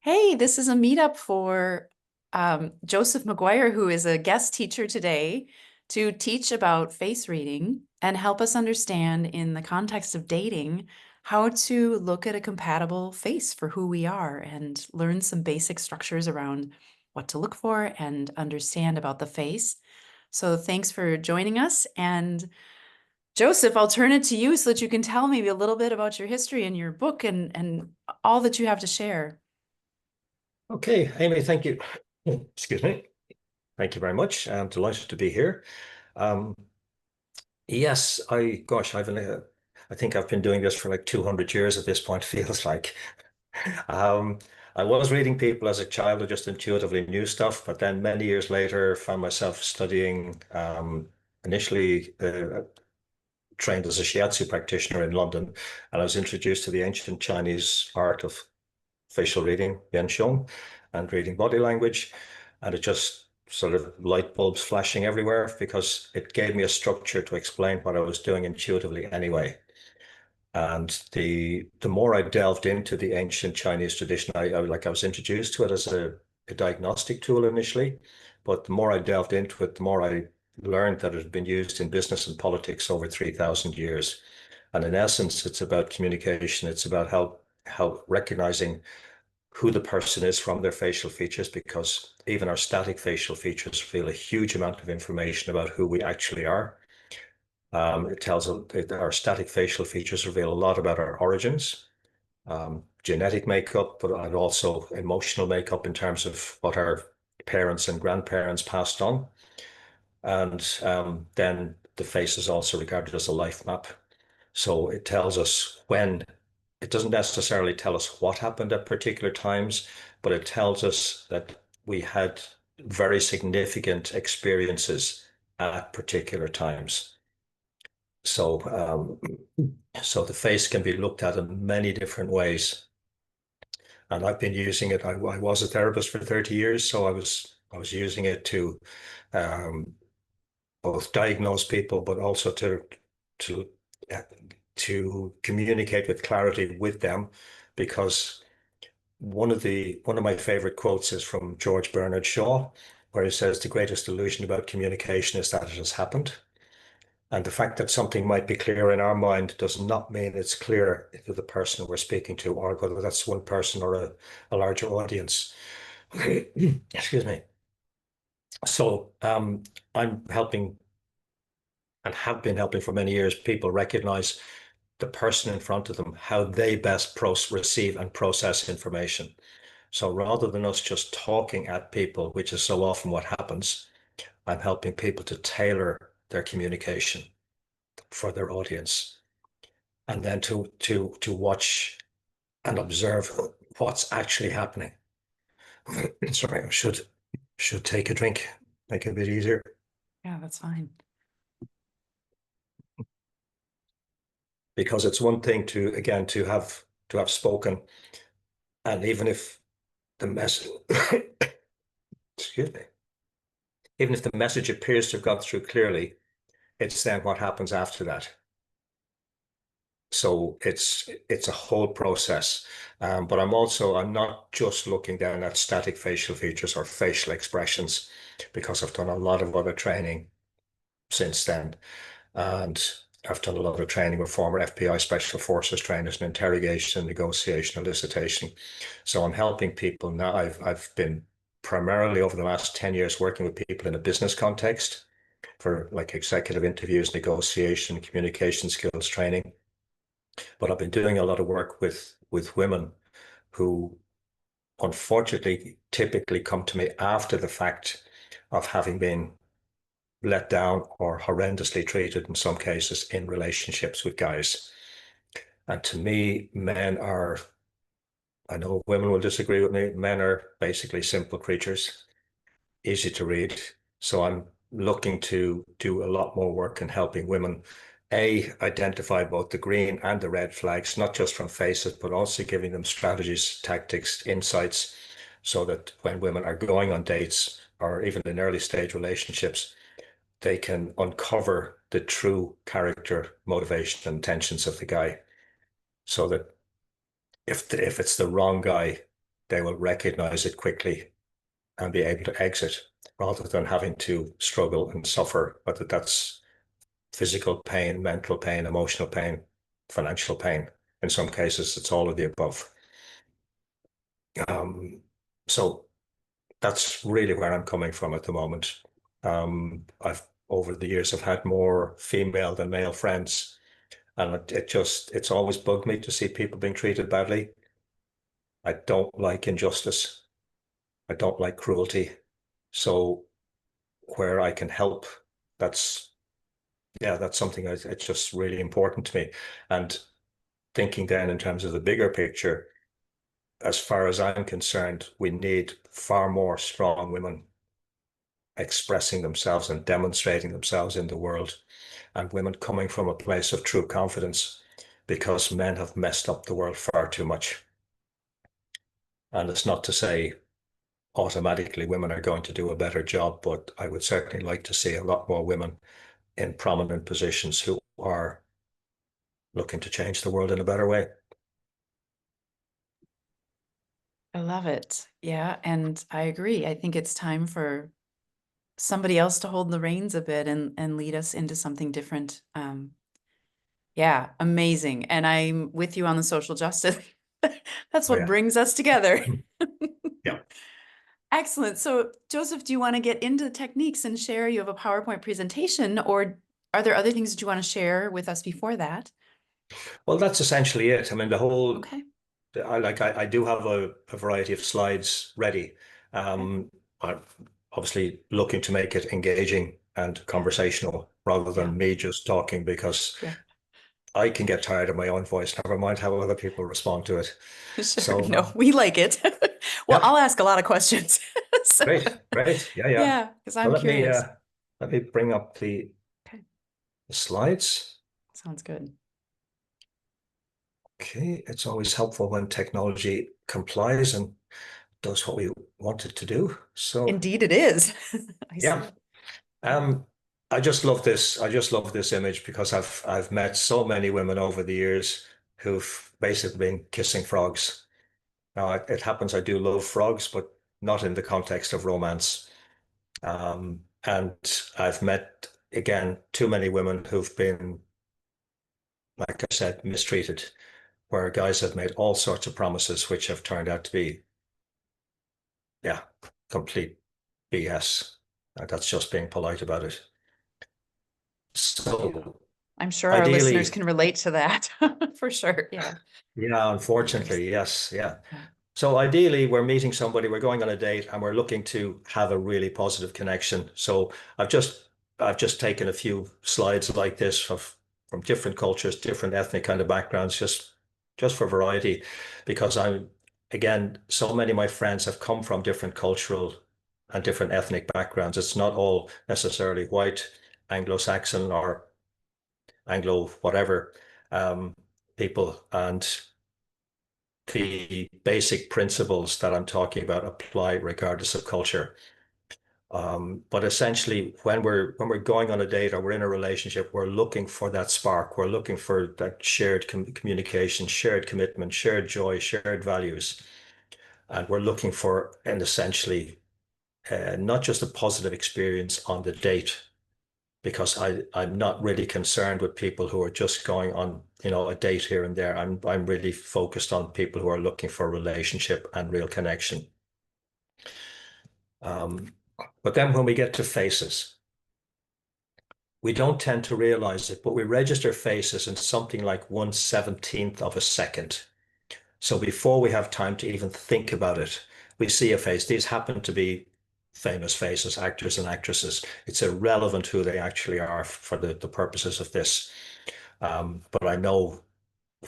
Hey, this is a meetup for Joseph McGuire, who is a guest teacher today to teach about face reading and help us understand, in the context of dating, how to look at a compatible face for who we are and learn some basic structures around what to look for and understand about the face. So thanks for joining us. And Joseph, I'll turn it to you so that you can tell me a little bit about your history and your book and all that you have to share. Okay, Amy, thank you. Excuse me. Thank you very much. I'm delighted to be here. Um, yes, I think I've been doing this for like 200 years at this point, feels like. Um, I was reading people as a child who just intuitively knew stuff, but then many years later found myself studying, initially trained as a shiatsu practitioner in London, and I was introduced to the ancient Chinese art of facial reading, Shong, and reading body language. And it just sort of light bulbs flashing everywhere because it gave me a structure to explain what I was doing intuitively anyway. And the more I delved into the ancient Chinese tradition, I was introduced to it as a diagnostic tool initially, but the more I delved into it, the more I learned that it had been used in business and politics over 3,000 years. And in essence, it's about communication. It's about how recognizing who the person is from their facial features, because even our static facial features reveal a huge amount of information about who we actually are. Our static facial features reveal a lot about our origins, genetic makeup, but and also emotional makeup in terms of what our parents and grandparents passed on. And then the face is also regarded as a life map. So it tells us when, it doesn't necessarily tell us what happened at particular times, but it tells us that we had very significant experiences at particular times. So, so the face can be looked at in many different ways. And I've been using it. I was a therapist for 30 years, so I was using it to um, both diagnose people, but also to uh, to communicate with clarity with them, because one of my favorite quotes is from George Bernard Shaw, where he says the greatest illusion about communication is that it has happened. And the fact that something might be clear in our mind does not mean it's clear to the person we're speaking to, or whether that's one person or a larger audience. Excuse me. So I'm helping and have been helping for many years people recognize the person in front of them, how they best receive and process information. So rather than us just talking at people, which is so often what happens, I'm helping people to tailor their communication for their audience, and then to watch and observe what's actually happening. Sorry, I should take a drink, make it a bit easier. Yeah, that's fine. Because it's one thing to, again, to have spoken, and even if the message excuse me, even if the message appears to have gone through clearly, it's then what happens after that. So it's a whole process. But I'm not just looking down at static facial features or facial expressions, because I've done a lot of other training since then. And I've done a lot of training with former FBI special forces trainers in interrogation, negotiation, elicitation. So I'm helping people now. I've been primarily over the last 10 years working with people in a business context for like executive interviews, negotiation, communication skills training. But I've been doing a lot of work with women who unfortunately typically come to me after the fact of having been let down or horrendously treated in some cases in relationships with guys. And to me, I know women will disagree with me, men are basically simple creatures, easy to read. So I'm looking to do a lot more work in helping women, identify both the green and the red flags, not just from faces, but also giving them strategies, tactics, insights, so that when women are going on dates or even in early stage relationships, they can uncover the true character, motivation, and intentions of the guy, so that if it's the wrong guy, they will recognize it quickly and be able to exit rather than having to struggle and suffer, whether that's physical pain, mental pain, emotional pain, financial pain. In some cases, it's all of the above. So that's really where I'm coming from at the moment. I've over the years I've had more female than male friends, and it's always bugged me to see people being treated badly. I don't like injustice. I don't like cruelty. So where I can help, that's that's something it's just really important to me. And thinking then in terms of the bigger picture, as far as I'm concerned, we need far more strong women expressing themselves and demonstrating themselves in the world, and women coming from a place of true confidence, because men have messed up the world far too much. And it's not to say automatically women are going to do a better job, but I would certainly like to see a lot more women in prominent positions who are looking to change the world in a better way. I love it. Yeah, and I agree. I think it's time for somebody else to hold the reins a bit and lead us into something different. Yeah, amazing. And I'm with you on the social justice. That's Oh what yeah. brings us together. Yeah. Excellent. So, Joseph, do you want to get into the techniques and share? You have a PowerPoint presentation, or are there other things that you want to share with us before that? Well, that's essentially it. I mean, the whole Okay. I do have a variety of slides ready. Okay. I'm obviously looking to make it engaging and conversational rather Yeah. than me just talking, because Yeah. I can get tired of my own voice, never mind how other people respond to it. Sure. So, No, we like it. Well, yeah, I'll ask a lot of questions. So, great, great. Yeah, yeah. yeah, because Well, I'm curious. let me bring up Okay. the slides. Sounds good. Okay, it's always helpful when technology complies and does what we want it to do. So, Indeed, it is. I see yeah. it. Yeah. Um, I just love this. I just love this image because I've met so many women over the years who've basically been kissing frogs. Now, it happens I do love frogs, but not in the context of romance. And I've met, again, too many women who've been, like I said, mistreated, where guys have made all sorts of promises which have turned out to be, yeah, complete BS. That's just being polite about it. Yeah. So I'm sure our listeners ideally, can relate to that for sure. Yeah. yeah, Years. unfortunately, yes, yeah. Yeah. So ideally, we're meeting somebody, we're going on a date, and we're looking to have a really positive connection. So I've just taken a few slides like this from different cultures, different ethnic kind of backgrounds, just for variety, because again, so many of my friends have come from different cultural and different ethnic backgrounds. It's not all necessarily white, Anglo-Saxon or Anglo whatever people, and the basic principles that I'm talking about apply regardless of culture. But essentially, when we're going on a date or we're in a relationship, we're looking for that spark. We're looking for that shared communication, shared commitment, shared joy, shared values, and we're looking for an essentially not just a positive experience on the date, because I'm not really concerned with people who are just going on, a date here and there. I'm really focused on people who are looking for a relationship and real connection. Um, but then when we get to faces, we don't tend to realize it, but we register faces in something like 1/17th of a second. So before we have time to even think about it, we see a face. These happen to be famous faces, actors and actresses. It's irrelevant who they actually are for the purposes of this. But I know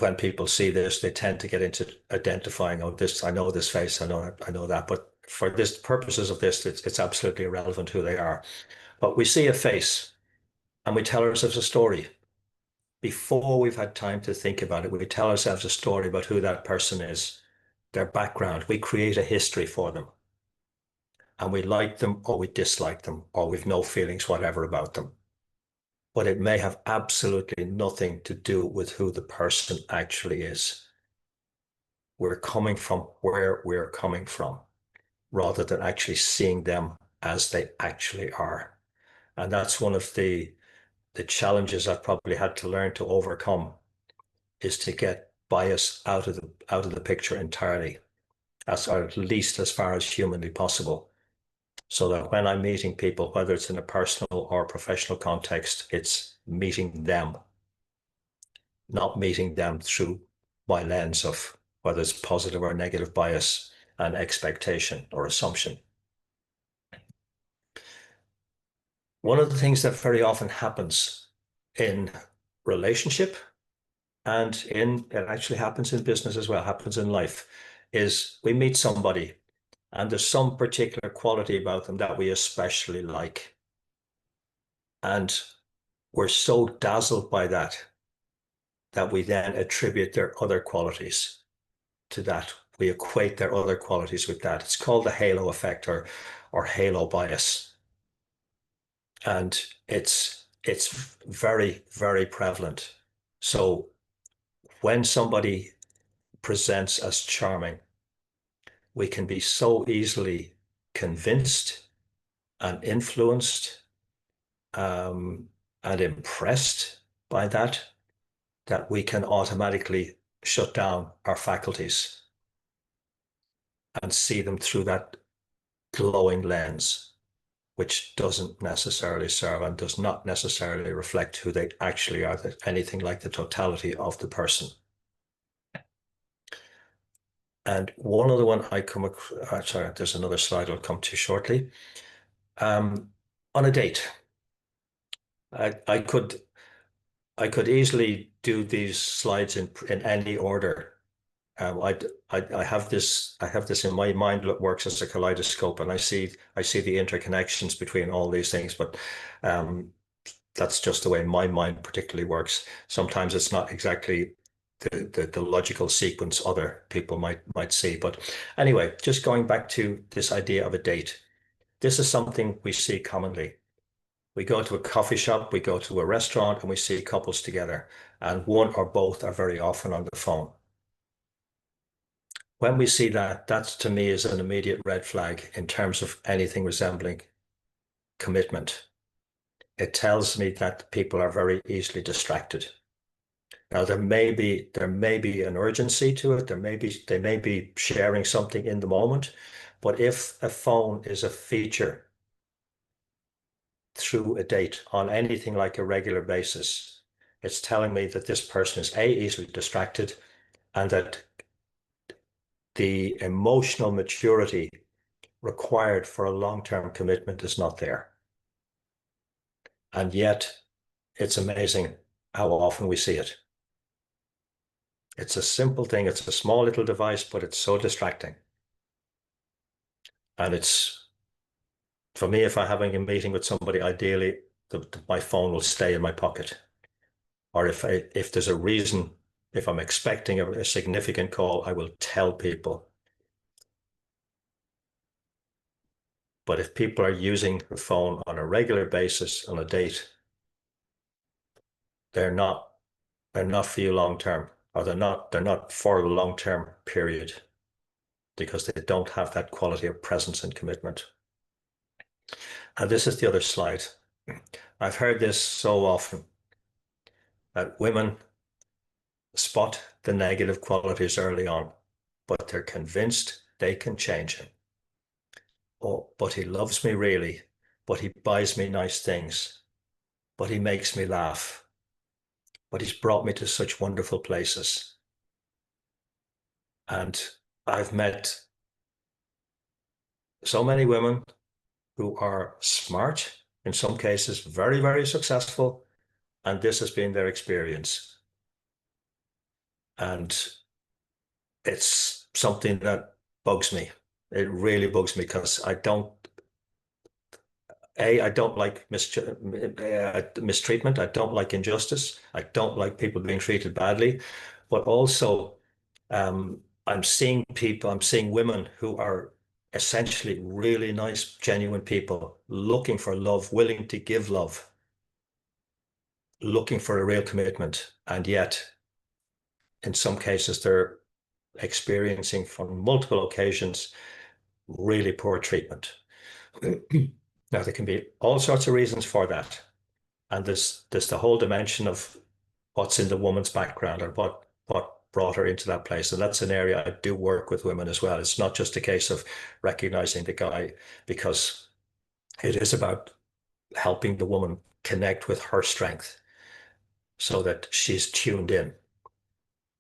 when people see this, they tend to get into identifying, oh, this, I know this face, I know that. But for this purposes of this, it's absolutely irrelevant who they are. But we see a face and we tell ourselves a story. Before we've had time to think about it, we tell ourselves a story about who that person is, their background. We create a history for them. And we like them or we dislike them or we've no feelings whatever about them. But it may have absolutely nothing to do with who the person actually is. we're coming from where we're coming from, rather than actually seeing them as they actually are. And that's one of the challenges I've probably had to learn to overcome, is to get bias out of the picture entirely, or at least as far as humanly possible. So that when I'm meeting people, whether it's in a personal or professional context, it's meeting them, not meeting them through my lens of whether it's positive or negative bias and expectation or assumption. One of the things that very often happens in relationship, and it actually happens in business as well, happens in life, is we meet somebody and there's some particular quality about them that we especially like. And we're so dazzled by that we then attribute their other qualities to that. We equate their other qualities with that. It's called the halo effect, or halo bias. And it's very, very prevalent. So when somebody presents as charming, we can be so easily convinced and influenced, and impressed by that we can automatically shut down our faculties and see them through that glowing lens, which doesn't necessarily serve and does not necessarily reflect who they actually are, anything like the totality of the person. And one other one I come across, sorry, there's another slide I'll come to shortly. On a date, I could easily do these slides in any order. I have this in my mind that works as a kaleidoscope, and I see the interconnections between all these things, but that's just the way my mind particularly works. Sometimes it's not exactly the logical sequence other people might see. But anyway, just going back to this idea of a date. This is something we see commonly. We go to a coffee shop, we go to a restaurant, and we see couples together, and one or both are very often on the phone. When we see that, that to me is an immediate red flag in terms of anything resembling commitment. It tells me that people are very easily distracted. Now there may be an urgency to it. They may be sharing something in the moment, but if a phone is a feature through a date on anything like a regular basis, it's telling me that this person is easily distracted, and that the emotional maturity required for a long-term commitment is not there. And yet it's amazing how often we see it. It's a simple thing. It's a small little device, but it's so distracting. And it's, for me, if I'm having a meeting with somebody, ideally my phone will stay in my pocket. Or if there's a reason, if I'm expecting a significant call, I will tell people. But if people are using the phone on a regular basis on a date, they're not for you long term, or they're not for a long term period, because they don't have that quality of presence and commitment. And this is the other slide. I've heard this so often, that women spot the negative qualities early on, but they're convinced they can change him. Oh, but he loves me really, but he buys me nice things, but he makes me laugh, but he's brought me to such wonderful places. And I've met so many women who are smart, in some cases very, very successful, and this has been their experience. And it's something that bugs me. It really bugs me, because I don't like mistreatment. I don't like injustice. I don't like people being treated badly. But also, I'm seeing women who are essentially really nice, genuine people, looking for love, willing to give love, looking for a real commitment. And yet, in some cases, they're experiencing from multiple occasions really poor treatment. Now, there can be all sorts of reasons for that. And there's the whole dimension of what's in the woman's background or what brought her into that place. And that's an area I do work with women as well. It's not just a case of recognizing the guy, because it is about helping the woman connect with her strength so that she's tuned in.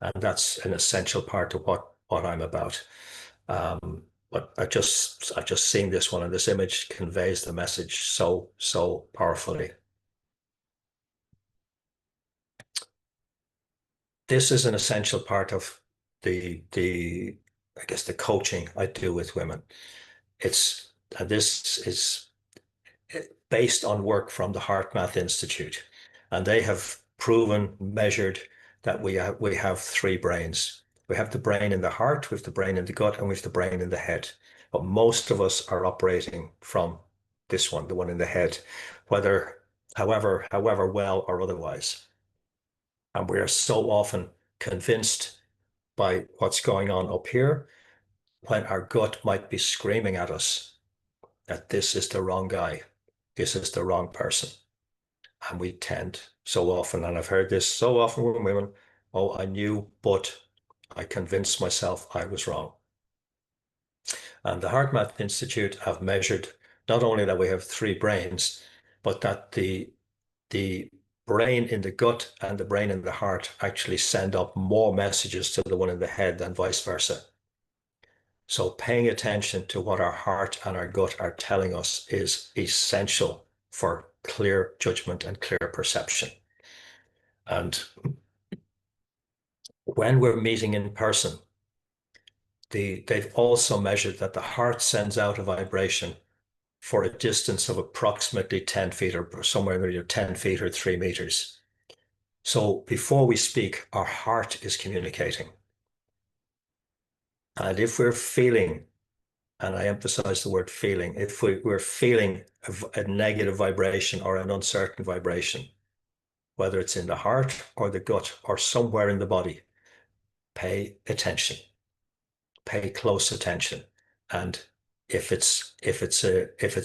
And that's an essential part of what I'm about. But I just seeing this one, and this image conveys the message so powerfully. This is an essential part of the I guess the coaching I do with women. This is based on work from the HeartMath Institute, and they have proven, measured that we have three brains. We have the brain in the heart, we have the brain in the gut, and we have the brain in the head. But most of us are operating from this one, the one in the head, whether however well or otherwise. And we are so often convinced by what's going on up here when our gut might be screaming at us that this is the wrong guy, this is the wrong person. And we tend so often, and I've heard this so often from women, oh, I knew, but I convinced myself I was wrong. And the HeartMath Institute have measured not only that we have three brains, but that the brain in the gut and the brain in the heart actually send up more messages to the one in the head than vice versa. So paying attention to what our heart and our gut are telling us is essential for clear judgment and clear perception. And when we're meeting in person, they've also measured that the heart sends out a vibration for a distance of approximately 10 feet or somewhere near 10 feet or 3 meters. So before we speak, our heart is communicating. And if we're feeling, and I emphasize the word feeling, if we're feeling a negative vibration or an uncertain vibration, whether it's in the heart or the gut or somewhere in the body, pay attention, pay close attention. And if it's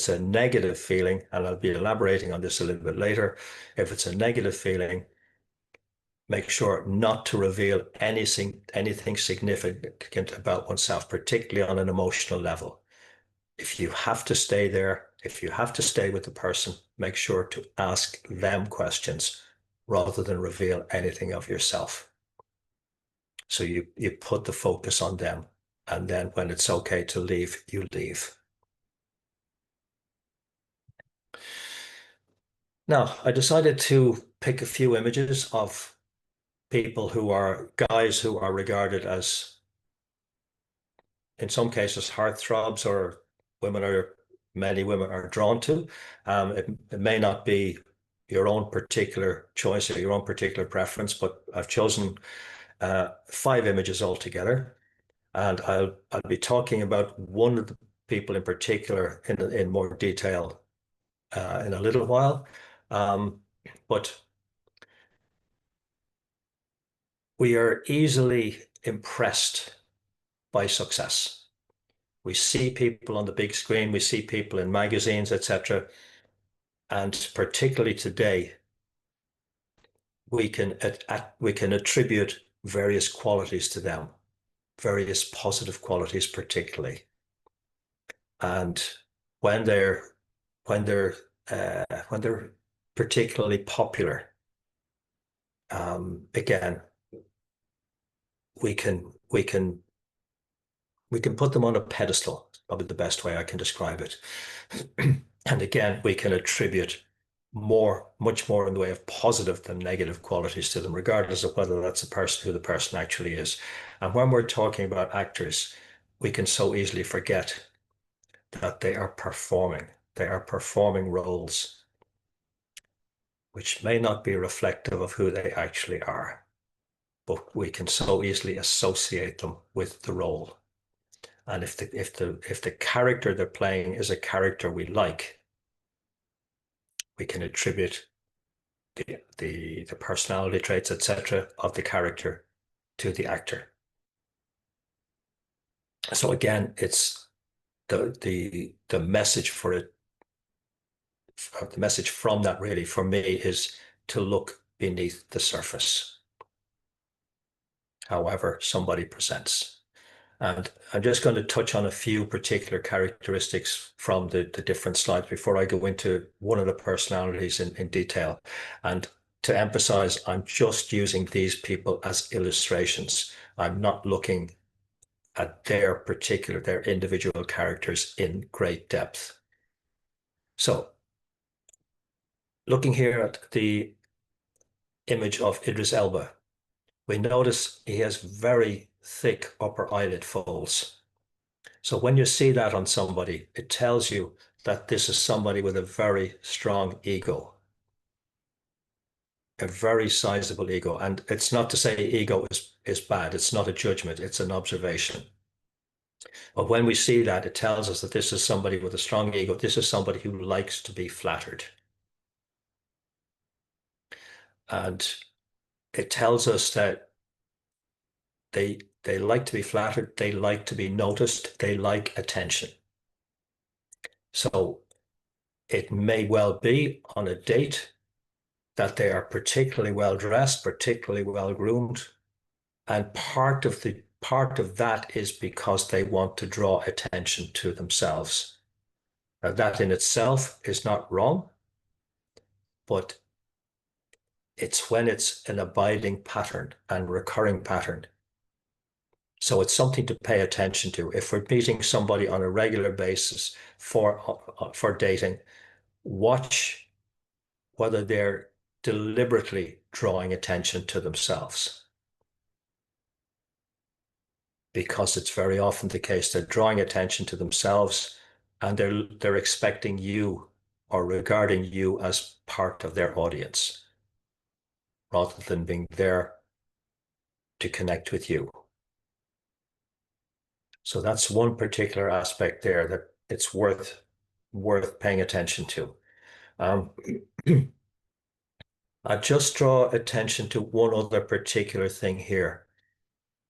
a negative feeling, and I'll be elaborating on this a little bit later, if it's a negative feeling, make sure not to reveal anything significant about oneself, particularly on an emotional level. If you have to stay there, if you have to stay with the person, make sure to ask them questions rather than reveal anything of yourself. So you put the focus on them, and then when it's okay to leave, you leave. Now, I decided to pick a few images of people who are guys who are regarded as, in some cases, heartthrobs, or many women are drawn to. It may not be your own particular choice or your own particular preference, but I've chosen 5 images altogether, and I'll be talking about one of the people in particular in more detail in a little while. But we are easily impressed by success. We see people on the big screen, we see people in magazines, etc. And particularly today, we can attribute various qualities to them, various positive qualities particularly. And when they're when they're particularly popular, again, we can put them on a pedestal, probably the best way I can describe it. And again, we can attribute much more in the way of positive than negative qualities to them, regardless of whether that's who the person actually is. And when we're talking about actors, we can so easily forget that they are performing. They are performing roles which may not be reflective of who they actually are, but we can so easily associate them with the role. And if the character they're playing is a character we like, we can attribute the personality traits, etc., of the character to the actor. So again, it's the message for it, the message from that really for me is to look beneath the surface, however somebody presents. And I'm just going to touch on a few particular characteristics from the different slides before I go into one of the personalities in detail. And to emphasize, I'm just using these people as illustrations. I'm not looking at their individual characters in great depth. So looking here at the image of Idris Elba, we notice he has very thick upper eyelid folds. So when you see that on somebody, it tells you that this is somebody with a very strong ego, a very sizable ego. And it's not to say ego is bad. It's not a judgment. It's an observation. But when we see that, it tells us that this is somebody with a strong ego. This is somebody who likes to be flattered. And it tells us that they like to be flattered. They like to be noticed. They like attention. So it may well be on a date that they are particularly well dressed, particularly well groomed, and part of that is because they want to draw attention to themselves. Now, that in itself is not wrong, but it's when it's an abiding pattern and recurring pattern. So it's something to pay attention to. If we're meeting somebody on a regular basis for dating, watch whether they're deliberately drawing attention to themselves. Because it's very often the case they're drawing attention to themselves and they're expecting you or regarding you as part of their audience rather than being there to connect with you. So that's one particular aspect there that it's worth paying attention to. I just draw attention to one other particular thing here,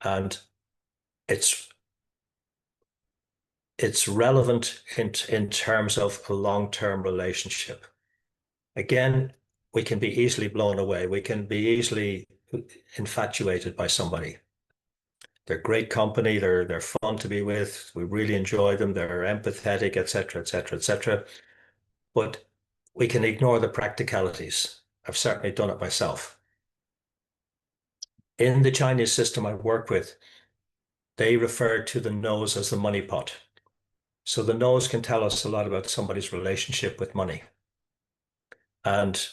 and it's relevant in terms of a long-term relationship. Again, we can be easily blown away. We can be easily infatuated by somebody. They're great company. They're fun to be with. We really enjoy them. They're empathetic, etc., etc., etc. But we can ignore the practicalities. I've certainly done it myself. In the Chinese system I work with, they refer to the nose as the money pot. So the nose can tell us a lot about somebody's relationship with money. And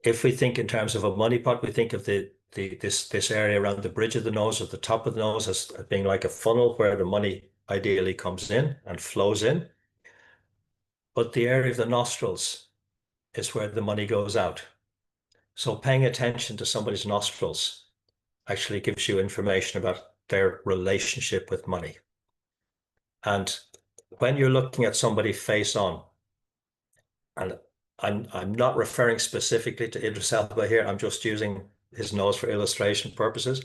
if we think in terms of a money pot, we think of this area around the bridge of the nose or the top of the nose as being like a funnel where the money ideally comes in and flows in. But the area of the nostrils is where the money goes out. So paying attention to somebody's nostrils actually gives you information about their relationship with money. And when you're looking at somebody face on, and I'm not referring specifically to Idris Elba here, I'm just using his nose for illustration purposes.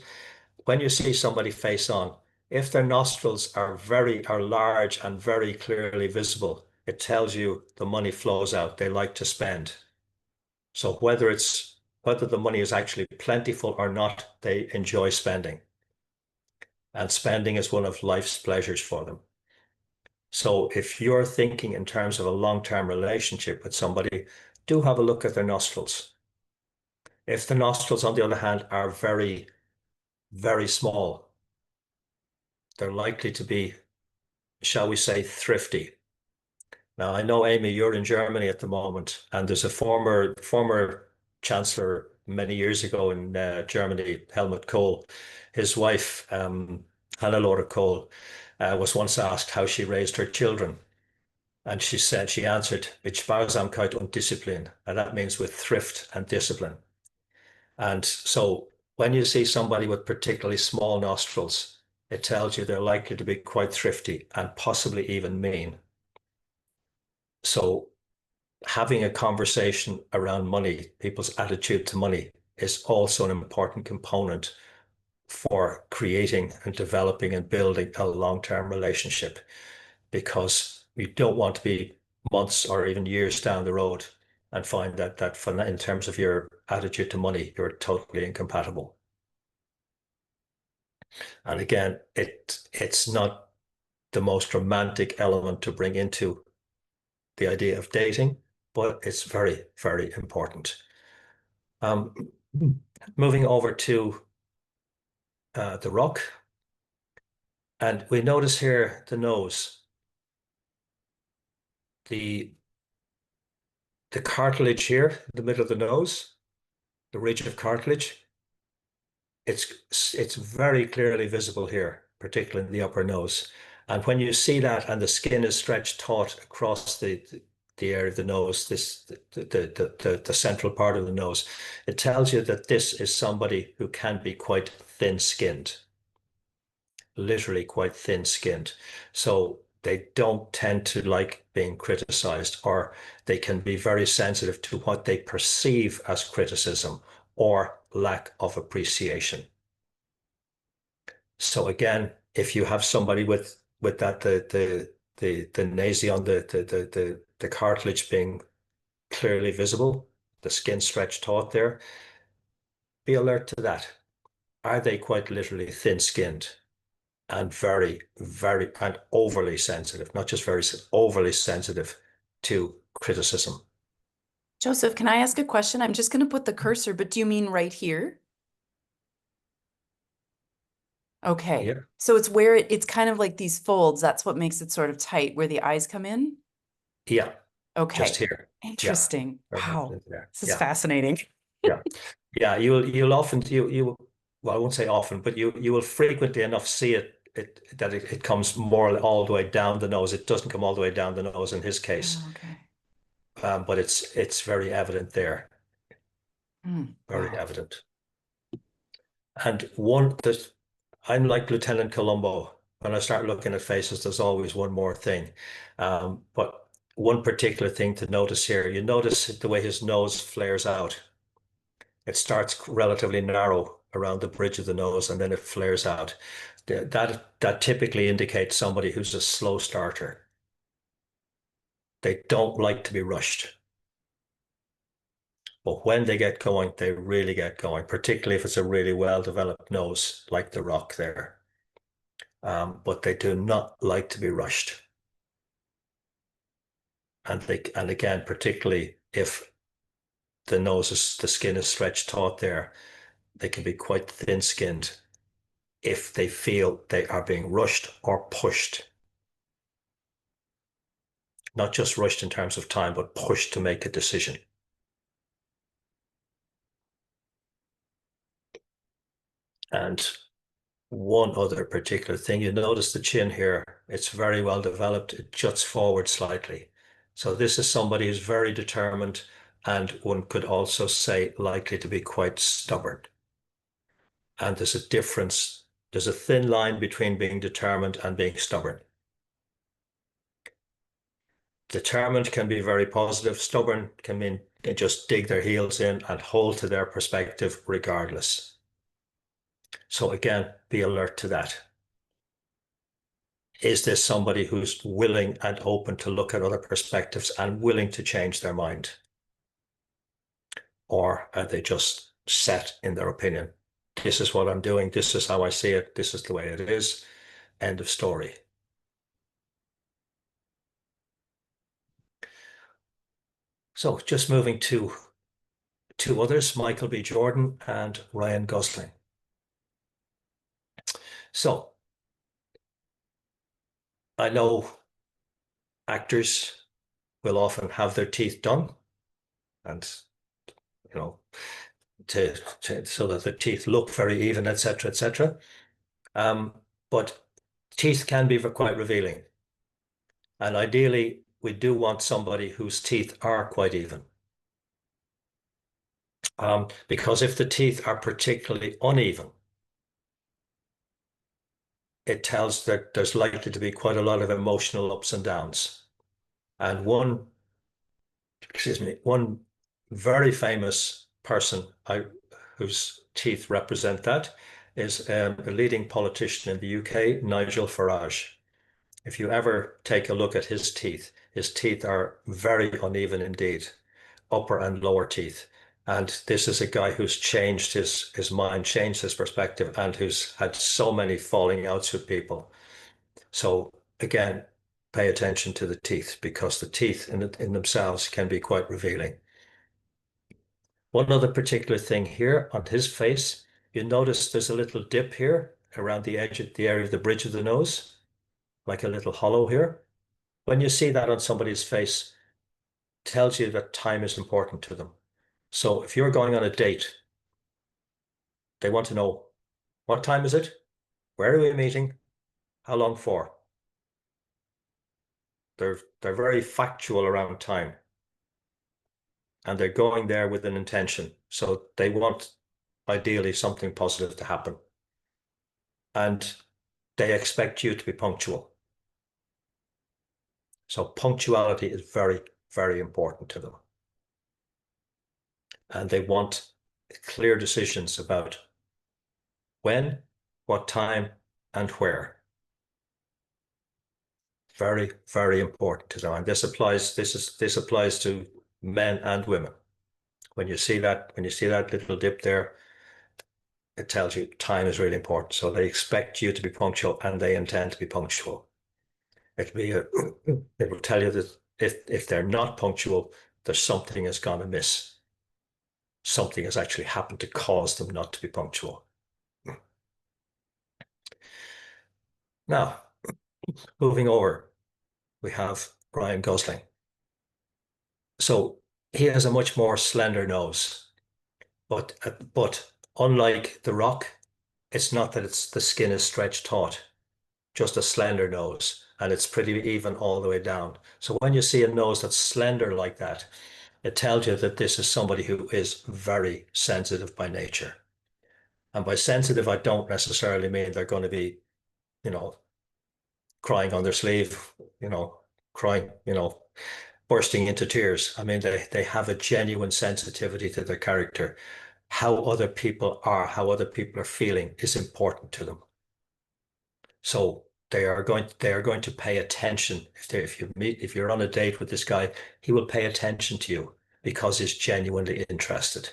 When you see somebody face on, if their nostrils are large and very clearly visible, it tells you the money flows out. They like to spend. So whether the money is actually plentiful or not, they enjoy spending. And spending is one of life's pleasures for them. So if you're thinking in terms of a long-term relationship with somebody, do have a look at their nostrils. If the nostrils, on the other hand, are very, very small, they're likely to be, shall we say, thrifty. Now, I know, Amy, you're in Germany at the moment, and there's a former chancellor many years ago in Germany, Helmut Kohl. His wife, Hannelore Kohl, was once asked how she raised her children. And she answered, mit Sparsamkeit und Disziplin. And that means with thrift and discipline. And so when you see somebody with particularly small nostrils, it tells you they're likely to be quite thrifty and possibly even mean. So having a conversation around money, people's attitude to money, is also an important component for creating and developing and building a long-term relationship, because you don't want to be months or even years down the road and find that in terms of your attitude to money, you're totally incompatible. And again, it's not the most romantic element to bring into the idea of dating, but it's very, very important. Um, moving over to the rock, and we notice here the nose, the the cartilage here in the middle of the nose, the ridge of cartilage. It's very clearly visible here, particularly in the upper nose. And when you see that and the skin is stretched taut across the area of the nose, the central part of the nose, it tells you that this is somebody who can be quite thin-skinned, literally quite thin-skinned. So they don't tend to like being criticized, or they can be very sensitive to what they perceive as criticism or lack of appreciation. So again, if you have somebody with that the nasion, the cartilage being clearly visible, the skin stretched taut there, be alert to that. Are they quite literally thin-skinned and very, very and overly sensitive, not just very overly sensitive to criticism? Joseph, can I ask a question? I'm just going to put the cursor, but do you mean right here? Okay. Yeah, So it's where it's kind of like these folds. That's what makes it sort of tight where the eyes come in. yeah, just Okay. here. Yeah, Interesting. very much Wow. into there. This is Yeah. fascinating. Yeah. Yeah, you'll often you well, I won't say often, but you will frequently enough see it comes more all the way down the nose. It doesn't come all the way down the nose in his case. Oh, okay. But it's very evident there, very Wow. evident. And one that I'm like Lieutenant Columbo. When I start looking at faces, there's always one more thing. But one particular thing to notice here, you notice the way his nose flares out. It starts relatively narrow around the bridge of the nose and then it flares out. That typically indicates somebody who's a slow starter. They don't like to be rushed. But when they get going, they really get going, particularly if it's a really well-developed nose, like the rock there. But they do not like to be rushed. And again, particularly if the skin is stretched taut there, they can be quite thin-skinned if they feel they are being rushed or pushed. Not just rushed in terms of time, but pushed to make a decision. And one other particular thing, you notice the chin here, it's very well developed. It juts forward slightly. So this is somebody who's very determined, and one could also say likely to be quite stubborn. And there's a difference. There's a thin line between being determined and being stubborn. Determined can be very positive. Stubborn can mean they just dig their heels in and hold to their perspective regardless. So again, be alert to that. Is this somebody who's willing and open to look at other perspectives and willing to change their mind? Or are they just set in their opinion? This is what I'm doing. This is how I see it. This is the way it is. End of story. So just moving to two others, Michael B. Jordan and Ryan Gosling. So I know actors will often have their teeth done, and you know, so that the teeth look very even, etc., etc. But teeth can be quite revealing, and ideally, we do want somebody whose teeth are quite even. Because if the teeth are particularly uneven, it tells that there's likely to be quite a lot of emotional ups and downs. And one very famous person whose teeth represent that is a leading politician in the UK, Nigel Farage. If you ever take a look at his teeth are very uneven indeed, upper and lower teeth. And this is a guy who's changed his mind, changed his perspective, and who's had so many falling outs with people. So again, pay attention to the teeth because the teeth in themselves can be quite revealing. One other particular thing here on his face, you notice there's a little dip here around the edge of the area of the bridge of the nose, like a little hollow here. When you see that on somebody's face, it tells you that time is important to them. So if you're going on a date, they want to know what time is it? Where are we meeting? How long for? They're very factual around time and they're going there with an intention. So they want ideally something positive to happen. And they expect you to be punctual. So punctuality is very, very important to them. And they want clear decisions about when, what time, and where. Very, very important to them. And this applies to men and women. When you see that little dip there, it tells you time is really important. So they expect you to be punctual and they intend to be punctual. It will tell you that if they're not punctual, there's something has gone amiss. Something has actually happened to cause them not to be punctual. Now, moving over, we have Ryan Gosling. So he has a much more slender nose, but unlike The Rock, it's not that the skin is stretched taut, just a slender nose, and it's pretty even all the way down. So when you see a nose that's slender like that, it tells you that this is somebody who is very sensitive by nature. And by sensitive, I don't necessarily mean they're going to be, you know, crying on their sleeve, crying, bursting into tears. I mean, they have a genuine sensitivity to their character. How other people are, how other people are feeling is important to them. So they are going to pay attention. If you're on a date with this guy, he will pay attention to you because he's genuinely interested.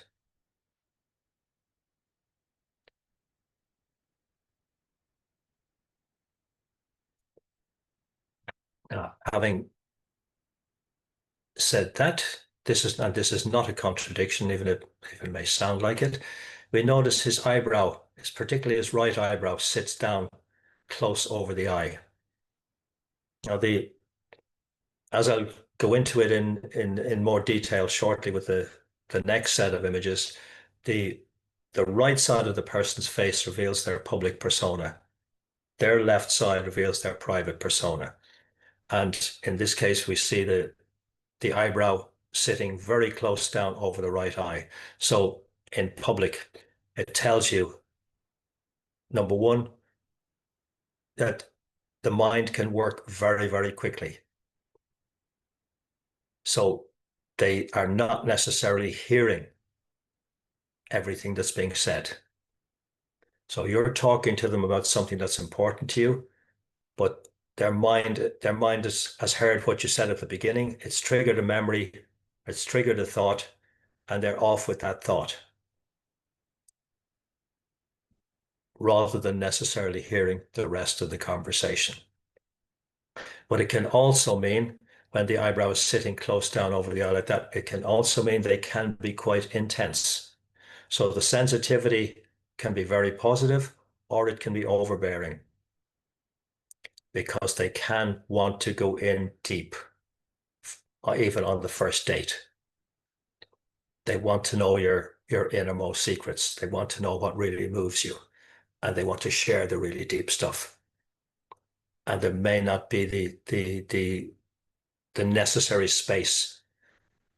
Having said that, this is not a contradiction, even if it may sound like it. We notice his eyebrow, particularly his right eyebrow, sits down close over the eye. Now, as I'll go into it in more detail shortly with the next set of images, the the right side of the person's face reveals their public persona. Their left side reveals their private persona. And in this case, we see the eyebrow sitting very close down over the right eye. So in public, it tells you, number one, that the mind can work very, very quickly. So they are not necessarily hearing everything that's being said. So you're talking to them about something that's important to you, but their mind has heard what you said at the beginning. It's triggered a memory, it's triggered a thought, and they're off with that thought rather than necessarily hearing the rest of the conversation. But it can also mean when the eyebrow is sitting close down over the eye like that, it can also mean they can be quite intense. So the sensitivity can be very positive or it can be overbearing because they can want to go in deep, even on the first date. They want to know your innermost secrets. They want to know what really moves you, and they want to share the really deep stuff. And there may not be the necessary space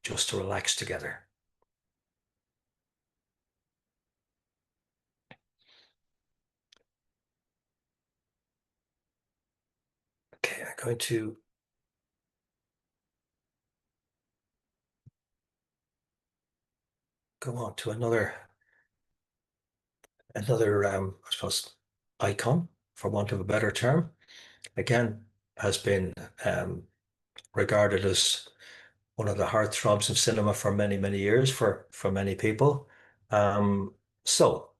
just to relax together. Okay, I'm going to go on to another Another, I suppose, icon, for want of a better term, again, has been regarded as one of the heartthrobs of cinema for many, many years for many people. So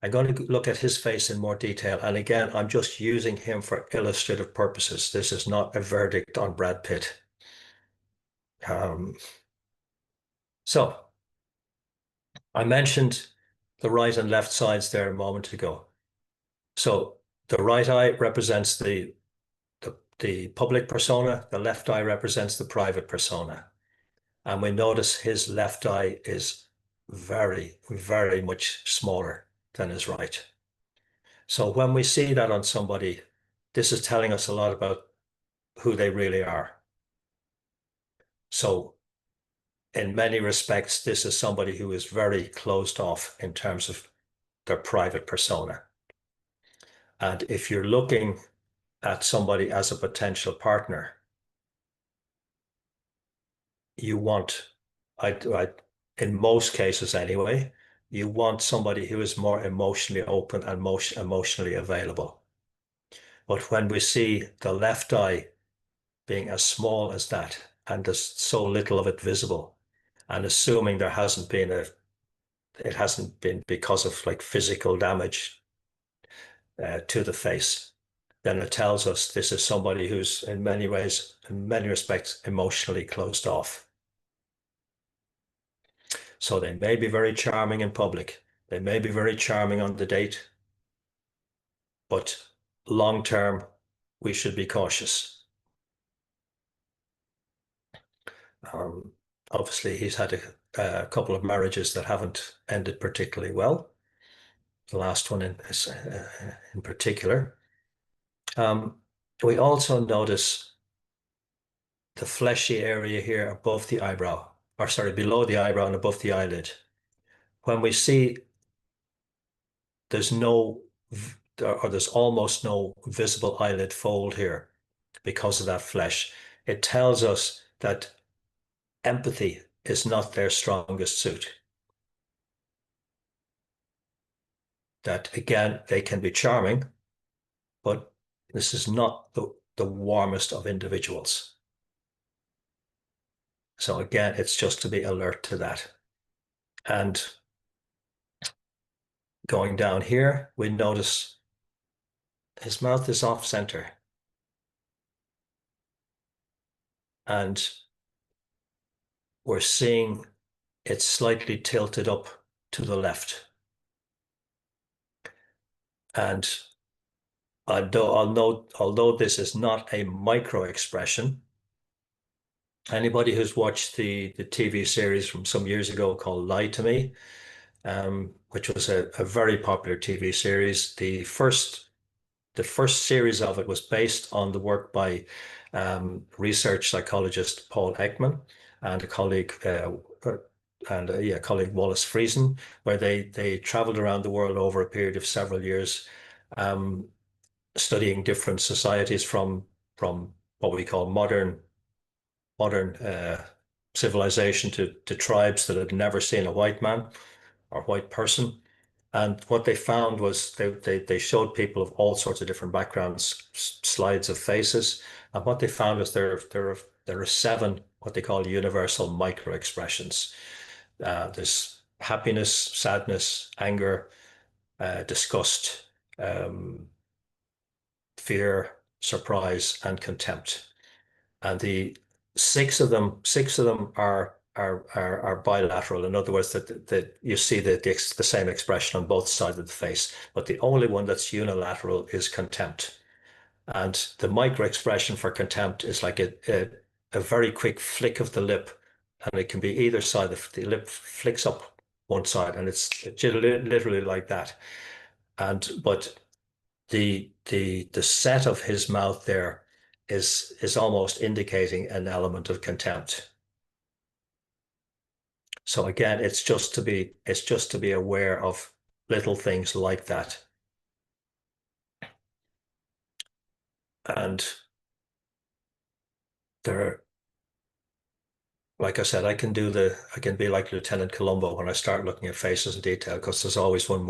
I'm going to look at his face in more detail. And again, I'm just using him for illustrative purposes. This is not a verdict on Brad Pitt. Um, so I mentioned the right and left sides there a moment ago. So the right eye represents the public persona, the left eye represents the private persona. And we notice his left eye is very, very much smaller than his right. So when we see that on somebody, this is telling us a lot about who they really are. So in many respects, this is somebody who is very closed off in terms of their private persona. And if you're looking at somebody as a potential partner, you want, in most cases anyway, you want somebody who is more emotionally open and emotionally available. But when we see the left eye being as small as that, and there's so little of it visible, and assuming there hasn't been it hasn't been because of like physical damage to the face, then it tells us this is somebody who's in many ways, in many respects, emotionally closed off. So they may be very charming in public. They may be very charming on the date, but long term, we should be cautious. Um, Obviously, he's had a couple of marriages that haven't ended particularly well. The last one in particular. We also notice the fleshy area here above the eyebrow, or sorry, below the eyebrow and above the eyelid. When we see there's no, or there's almost no visible eyelid fold here because of that flesh, it tells us that empathy is not their strongest suit. That again, they can be charming, but this is not the warmest of individuals. So again, it's just to be alert to that. And going down here, we notice his mouth is off center. And we're seeing it slightly tilted up to the left. And although this is not a micro expression, anybody who's watched the TV series from some years ago called Lie to Me, which was a very popular TV series, the first series of it was based on the work by research psychologist Paul Ekman and a colleague colleague Wallace Friesen, where they traveled around the world over a period of several years, studying different societies from what we call modern civilization to tribes that had never seen a white man or white person. And what they found was they showed people of all sorts of different backgrounds, slides of faces. And what they found was there are seven what they call universal micro expressions. There's happiness, sadness, anger, disgust, fear, surprise, and contempt. And the six of them are bilateral. In other words, that you see the same expression on both sides of the face, but the only one that's unilateral is contempt. And the micro expression for contempt is like a very quick flick of the lip, and it can be either side. The lip flicks up one side, and it's literally like that. But the set of his mouth there is almost indicating an element of contempt. So again, it's just to be aware of little things like that. And there like I said, I can be like Lieutenant Columbo when I start looking at faces in detail because there's always one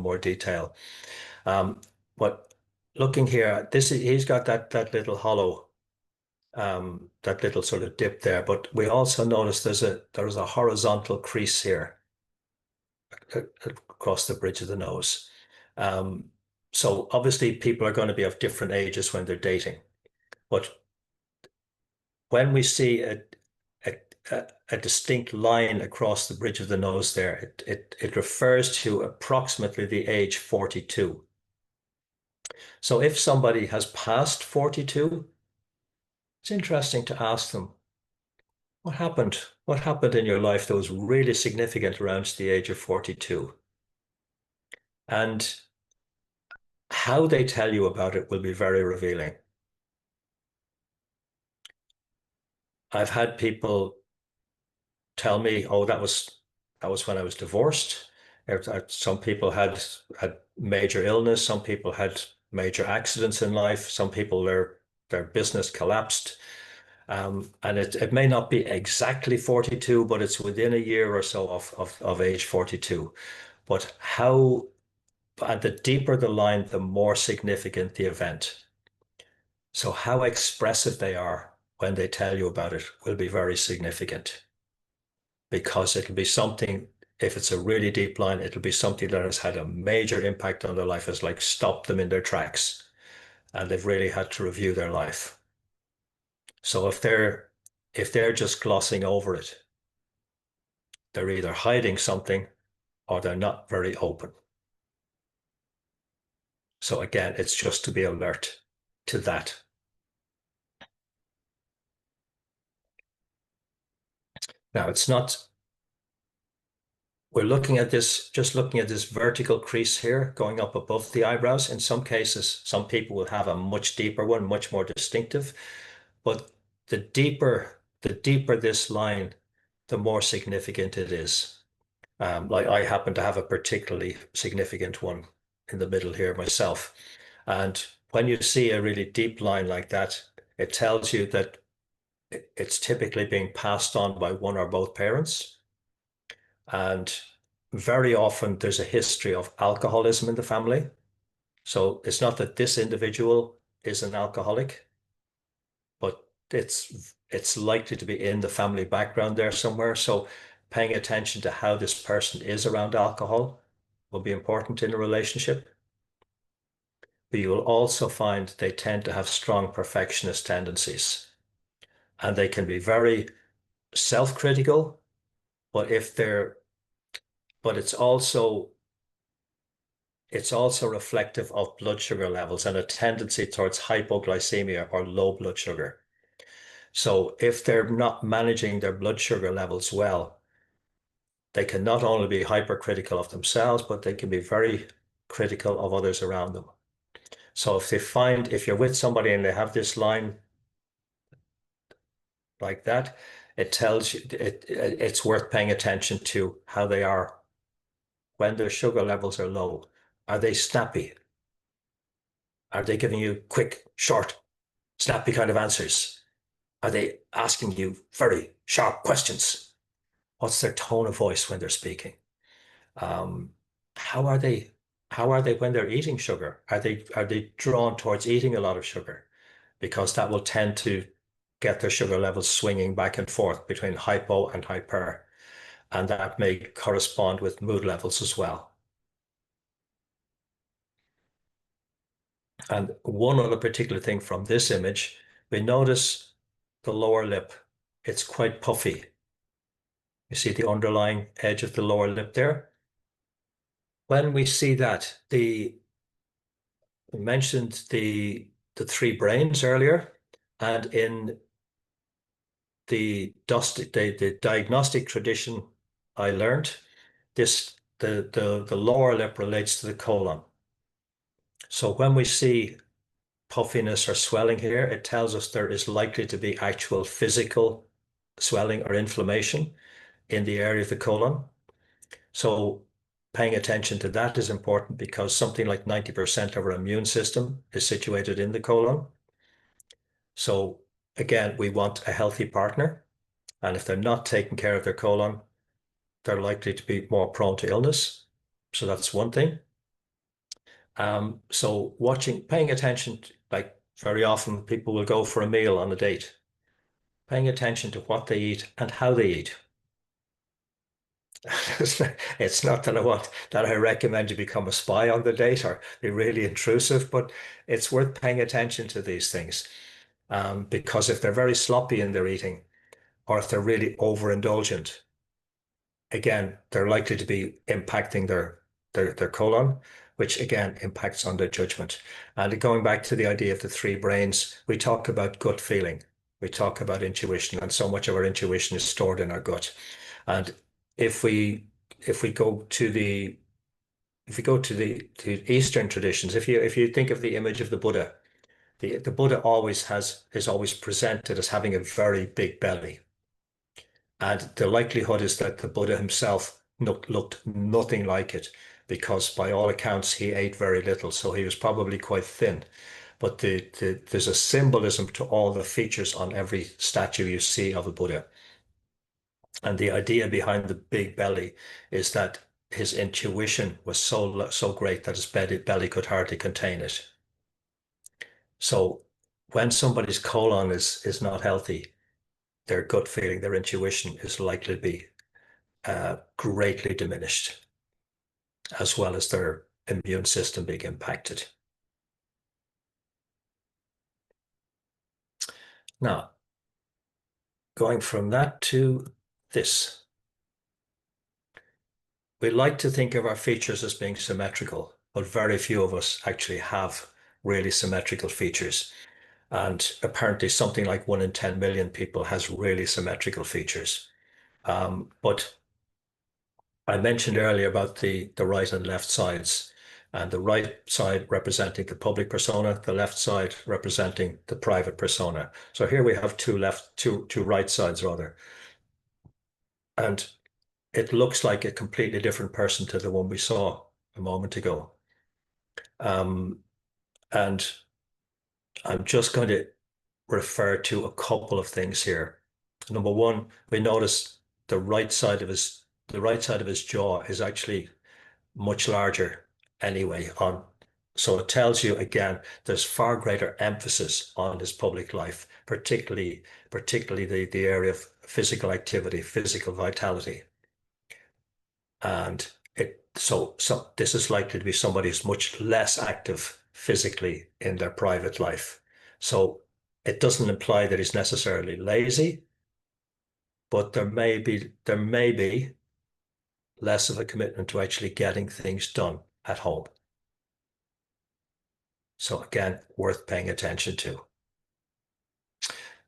more detail. Um, but looking here, he's got that little hollow, that little sort of dip there. But we also notice there's a horizontal crease here across the bridge of the nose. Um, so obviously people are going to be of different ages when they're dating. But when we see a, a distinct line across the bridge of the nose there, it refers to approximately the age 42. So if somebody has passed 42, it's interesting to ask them, what happened? What happened in your life that was really significant around the age of 42? And how they tell you about it will be very revealing. I've had people tell me, "Oh, that was when I was divorced." Some people had major illness. Some people had major accidents in life. Some people their business collapsed. And it may not be exactly 42, but it's within a year or so of age 42. But and the deeper the line, the more significant the event. So how expressive they are when they tell you about it will be very significant because it'll be something, if it's a really deep line, it'll be something that has had a major impact on their life, has like stopped them in their tracks and they've really had to review their life. So if they're just glossing over it, they're either hiding something or they're not very open. So again, it's just to be alert to that. Now it's not, we're looking at this, just looking at this vertical crease here going up above the eyebrows. In some cases, some people will have a much deeper one, much more distinctive. But the deeper this line, the more significant it is. Like I happen to have a particularly significant one in the middle here myself. And when you see a really deep line like that, it tells you that it's typically being passed on by one or both parents. And very often there's a history of alcoholism in the family. So it's not that this individual is an alcoholic, but it's likely to be in the family background there somewhere. So paying attention to how this person is around alcohol will be important in a relationship. But you will also find they tend to have strong perfectionist tendencies. And they can be very self-critical, but if they're but it's also reflective of blood sugar levels and a tendency towards hypoglycemia or low blood sugar. So if they're not managing their blood sugar levels well, they can not only be hypercritical of themselves, but they can be very critical of others around them. So if you're with somebody and they have this line like that, it tells you it's worth paying attention to how they are when their sugar levels are low. Are they snappy? Are they giving you quick, short, snappy kind of answers? Are they asking you very sharp questions? What's their tone of voice when they're speaking? Um, how are they? How are they when they're eating sugar? Are they drawn towards eating a lot of sugar? Because that will tend to get their sugar levels swinging back and forth between hypo and hyper, and that may correspond with mood levels as well. And one other particular thing from this image, we notice the lower lip. It's quite puffy. You see the underlying edge of the lower lip there? When we see that, we mentioned the three brains earlier, and in the diagnostic tradition I learned, the lower lip relates to the colon. So when we see puffiness or swelling here, it tells us there is likely to be actual physical swelling or inflammation in the area of the colon. So paying attention to that is important because something like 90% of our immune system is situated in the colon. So again, we want a healthy partner. And if they're not taking care of their colon, they're likely to be more prone to illness. So that's one thing. So paying attention, like very often people will go for a meal on a date, paying attention to what they eat and how they eat. It's not that I recommend you become a spy on the date or be really intrusive, but it's worth paying attention to these things. Because if they're very sloppy in their eating, or if they're really overindulgent, again, they're likely to be impacting their colon, which again impacts on their judgment. And going back to the idea of the three brains, we talk about gut feeling, we talk about intuition, and so much of our intuition is stored in our gut. And if we if we go to the if we go to Eastern traditions, if you think of the image of the Buddha, the Buddha is always presented as having a very big belly. And the likelihood is that the Buddha himself looked nothing like it, because by all accounts he ate very little, so he was probably quite thin. But there's a symbolism to all the features on every statue you see of a Buddha. And the idea behind the big belly is that his intuition was so great that his belly could hardly contain it. So when somebody's colon is not healthy, their gut feeling, their intuition is likely to be greatly diminished, as well as their immune system being impacted. Now, going from that to this, we like to think of our features as being symmetrical, but very few of us actually have really symmetrical features. And apparently something like 1 in 10 million people has really symmetrical features. But I mentioned earlier about the right and left sides, and the right side representing the public persona, the left side representing the private persona. So here we have two right sides rather, and it looks like a completely different person to the one we saw a moment ago. Um, and I'm just going to refer to a couple of things here. Number one, we notice the right side of his jaw is actually much larger anyway on, so it tells you again there's far greater emphasis on his public life, particularly the area of physical activity, physical vitality. And so this is likely to be somebody who's much less active physically in their private life. So it doesn't imply that he's necessarily lazy, but there may be less of a commitment to actually getting things done at home. So again, worth paying attention to.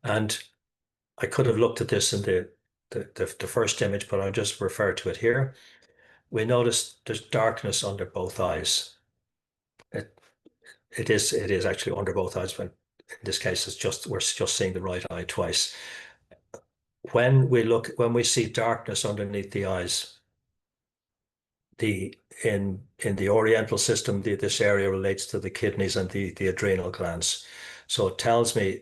And I could have looked at this in the first image, but I'll just refer to it here. We notice there's darkness under both eyes. It, it is actually under both eyes, but in this case, we're just seeing the right eye twice. When we see darkness underneath the eyes, in the oriental system, this area relates to the kidneys and the adrenal glands. So it tells me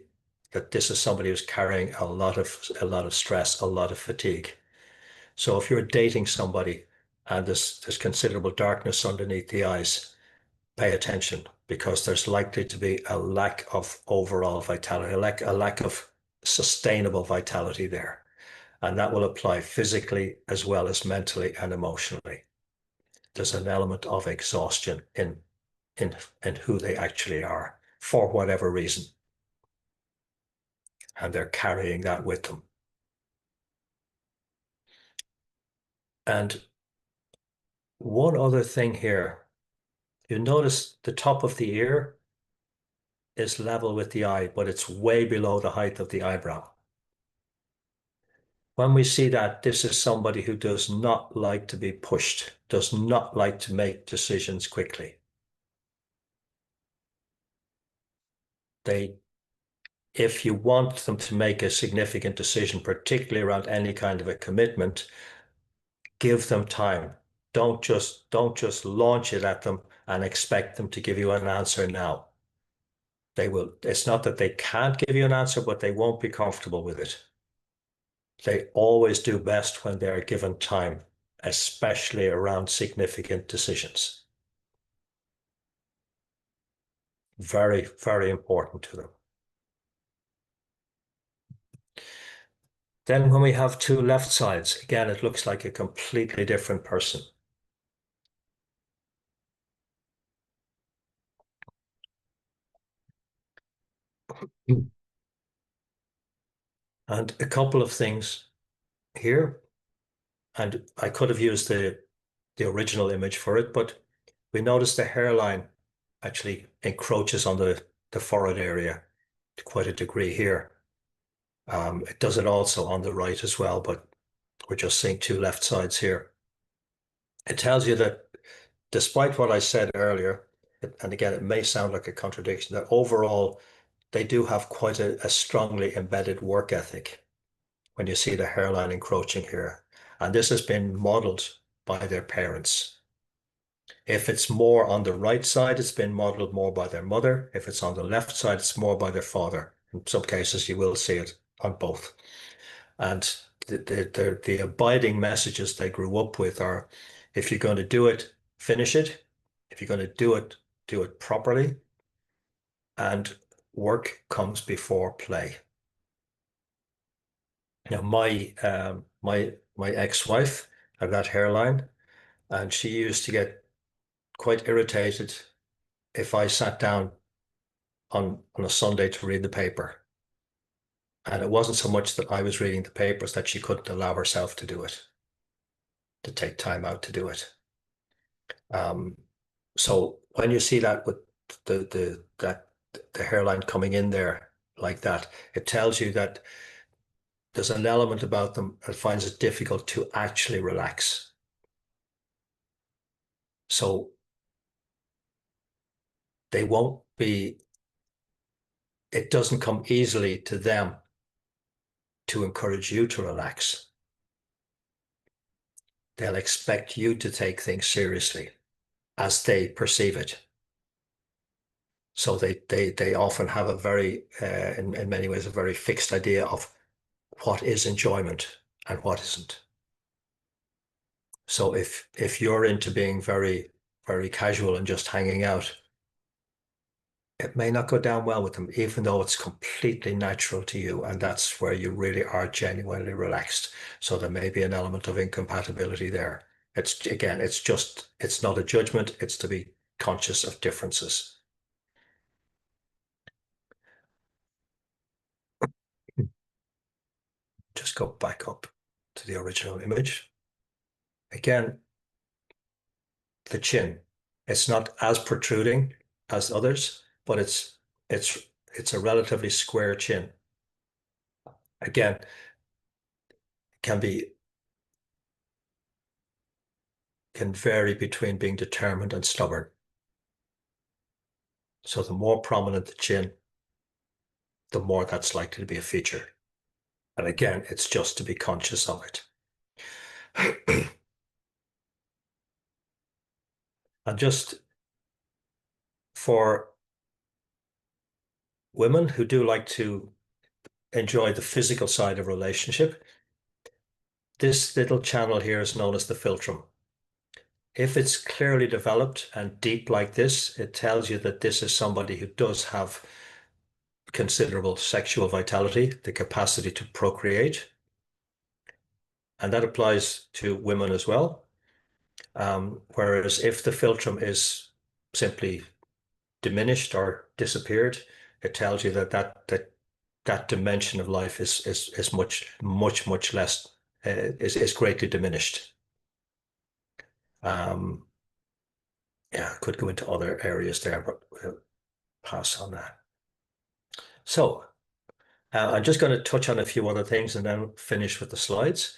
that this is somebody who's carrying a lot of stress, a lot of fatigue. So if you're dating somebody and there's considerable darkness underneath the eyes, pay attention, because there's likely to be a lack of overall vitality, a lack of sustainable vitality there. And that will apply physically as well as mentally and emotionally. There's an element of exhaustion in who they actually are for whatever reason. And they're carrying that with them. And one other thing here, you notice the top of the ear is level with the eye, but it's way below the height of the eyebrow. When we see that, this is somebody who does not like to be pushed, does not like to make decisions quickly. If you want them to make a significant decision, particularly around any kind of a commitment, give them time. Don't just launch it at them and expect them to give you an answer now. They will. It's not that they can't give you an answer, but they won't be comfortable with it. They always do best when they're given time, especially around significant decisions. Very, very important to them. Then when we have two left sides, again, it looks like a completely different person. And a couple of things here, and I could have used the original image for it, but we notice the hairline actually encroaches on the forehead area to quite a degree here. It does it also on the right as well, but we're just seeing two left sides here. It tells you that despite what I said earlier, and again, it may sound like a contradiction, that overall they do have quite a strongly embedded work ethic when you see the hairline encroaching here. And this has been modeled by their parents. If it's more on the right side, it's been modeled more by their mother. If it's on the left side, it's more by their father. In some cases, you will see it on both. And the abiding messages they grew up with are, if you're going to do it, finish it. If you're going to do it properly. And work comes before play. Now, my ex-wife had that hairline, and she used to get quite irritated if I sat down on a Sunday to read the paper. And it wasn't so much that I was reading the papers that she couldn't allow herself to do it, to take time out to do it. So when you see that with the hairline coming in there like that, it tells you that there's an element about them that finds it difficult to actually relax. So they won't be, it doesn't come easily to them to encourage you to relax. They'll expect you to take things seriously as they perceive it. So they often have a very, in many ways, a very fixed idea of what is enjoyment and what isn't. So if you're into being very, very casual and just hanging out, it may not go down well with them, even though it's completely natural to you. And that's where you really are genuinely relaxed. So there may be an element of incompatibility there. It's not a judgment. It's to be conscious of differences. Just go back up to the original image. Again, the chin. It's not as protruding as others, but it's a relatively square chin. Again, can vary between being determined and stubborn. So the more prominent the chin, the more that's likely to be a feature. And again, it's just to be conscious of it. And just for women who do like to enjoy the physical side of a relationship, this little channel here is known as the philtrum. If it's clearly developed and deep like this, it tells you that this is somebody who does have considerable sexual vitality, the capacity to procreate. And that applies to women as well. Whereas if the philtrum is simply diminished or disappeared, it tells you that dimension of life is much less, is greatly diminished. Yeah, I could go into other areas there, but we'll pass on that. So I'm just going to touch on a few other things and then finish with the slides.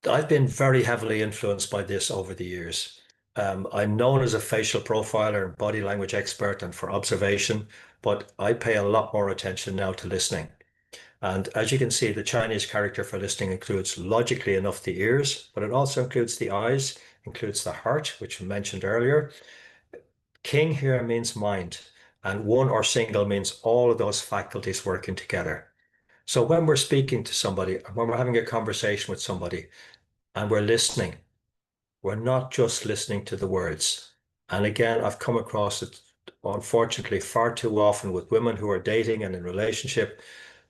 I've been very heavily influenced by this over the years. I'm known as a facial profiler and body language expert and for observation, but I pay a lot more attention now to listening. And as you can see, the Chinese character for listening includes, logically enough, the ears, but it also includes the eyes, includes the heart, which we mentioned earlier. King here means mind, and one or single means all of those faculties working together. So when we're speaking to somebody, when we're having a conversation with somebody and we're listening, we're not just listening to the words. And again, I've come across it, unfortunately, far too often with women who are dating and in relationship,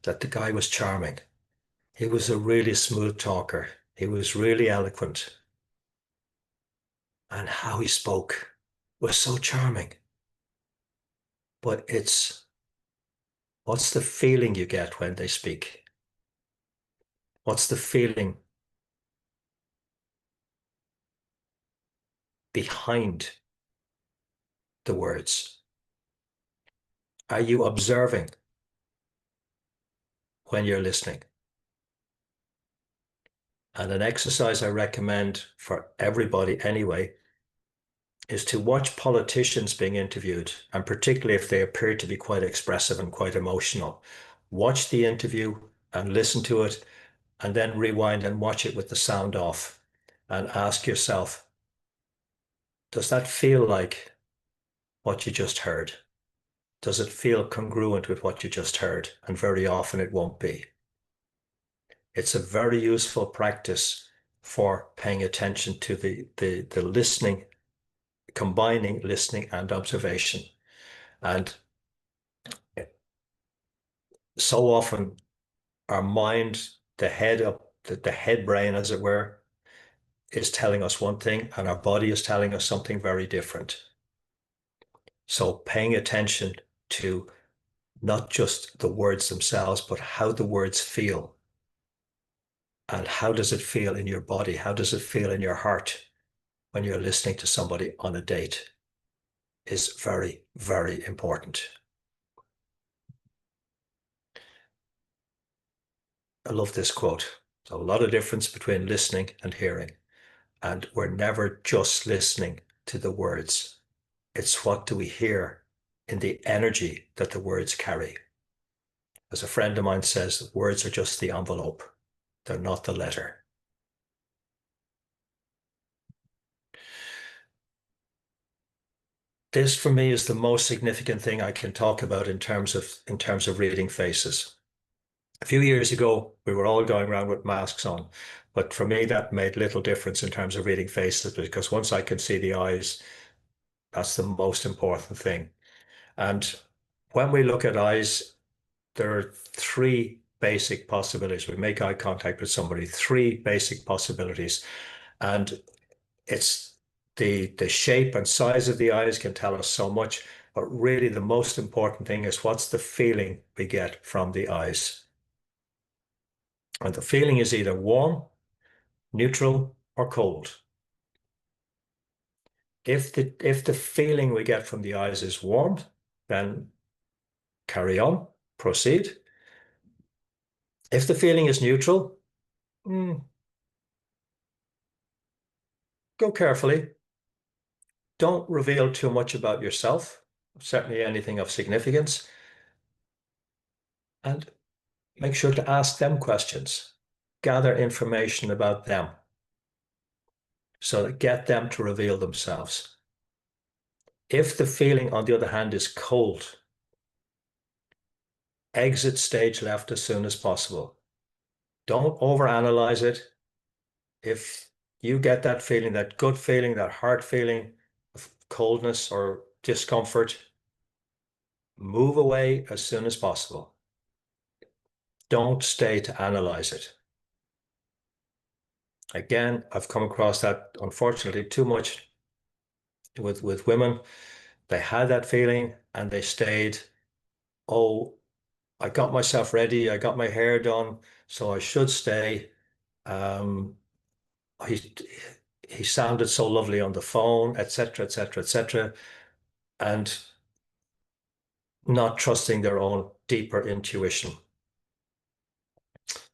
that the guy was charming. He was a really smooth talker. He was really eloquent. And how he spoke was so charming. But it's what's the feeling you get when they speak? What's the feeling behind the words? Are you observing when you're listening? And an exercise I recommend for everybody anyway is to watch politicians being interviewed, and particularly if they appear to be quite expressive and quite emotional. Watch the interview and listen to it, and then rewind and watch it with the sound off and ask yourself, does that feel like what you just heard? Does it feel congruent with what you just heard? And very often it won't be. It's a very useful practice for paying attention to the listening, combining listening and observation. And so often our mind, the head brain, as it were, is telling us one thing and our body is telling us something very different. So paying attention to not just the words themselves, but how the words feel. And how does it feel in your body? How does it feel in your heart when you're listening to somebody on a date is very, very important. I love this quote. There's a lot of difference between listening and hearing. And we're never just listening to the words. It's what do we hear in the energy that the words carry. As a friend of mine says, words are just the envelope. They're not the letter. This for me is the most significant thing I can talk about in terms of reading faces. A few years ago, we were all going around with masks on, but for me, that made little difference in terms of reading faces because once I can see the eyes, that's the most important thing. And when we look at eyes, there are three basic possibilities. We make eye contact with somebody, three basic possibilities. And it's the shape and size of the eyes can tell us so much, but really the most important thing is what's the feeling we get from the eyes. And the feeling is either warm, neutral, or cold. If the feeling we get from the eyes is warm, then carry on, proceed. If the feeling is neutral, go carefully. Don't reveal too much about yourself, certainly anything of significance, and make sure to ask them questions. Gather information about them so that get them to reveal themselves. If the feeling, on the other hand, is cold, exit stage left as soon as possible. Don't overanalyze it. If you get that feeling, that gut feeling, that heart feeling of coldness or discomfort, move away as soon as possible. Don't stay to analyze it. Again, I've come across that, unfortunately, too much with women. They had that feeling and they stayed, oh, I got myself ready, I got my hair done, so I should stay. Um, he he sounded so lovely on the phone, etc., etc., etc., and not trusting their own deeper intuition.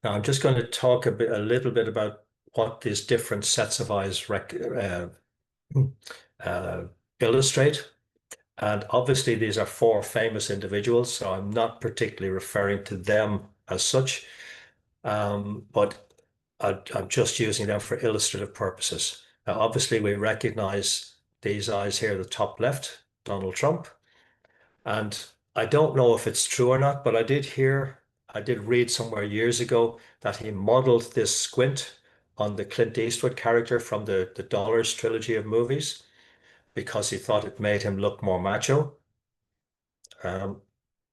Now, I'm just going to talk a little bit about what these different sets of eyes uh, illustrate. And obviously, these are four famous individuals, so I'm not particularly referring to them as such, but I'm just using them for illustrative purposes. Now, obviously, we recognize these eyes here, the top left, Donald Trump. And I don't know if it's true or not, but I did hear I did read somewhere years ago that he modeled this squint on the Clint Eastwood character from the Dollars trilogy of movies because he thought it made him look more macho. Um,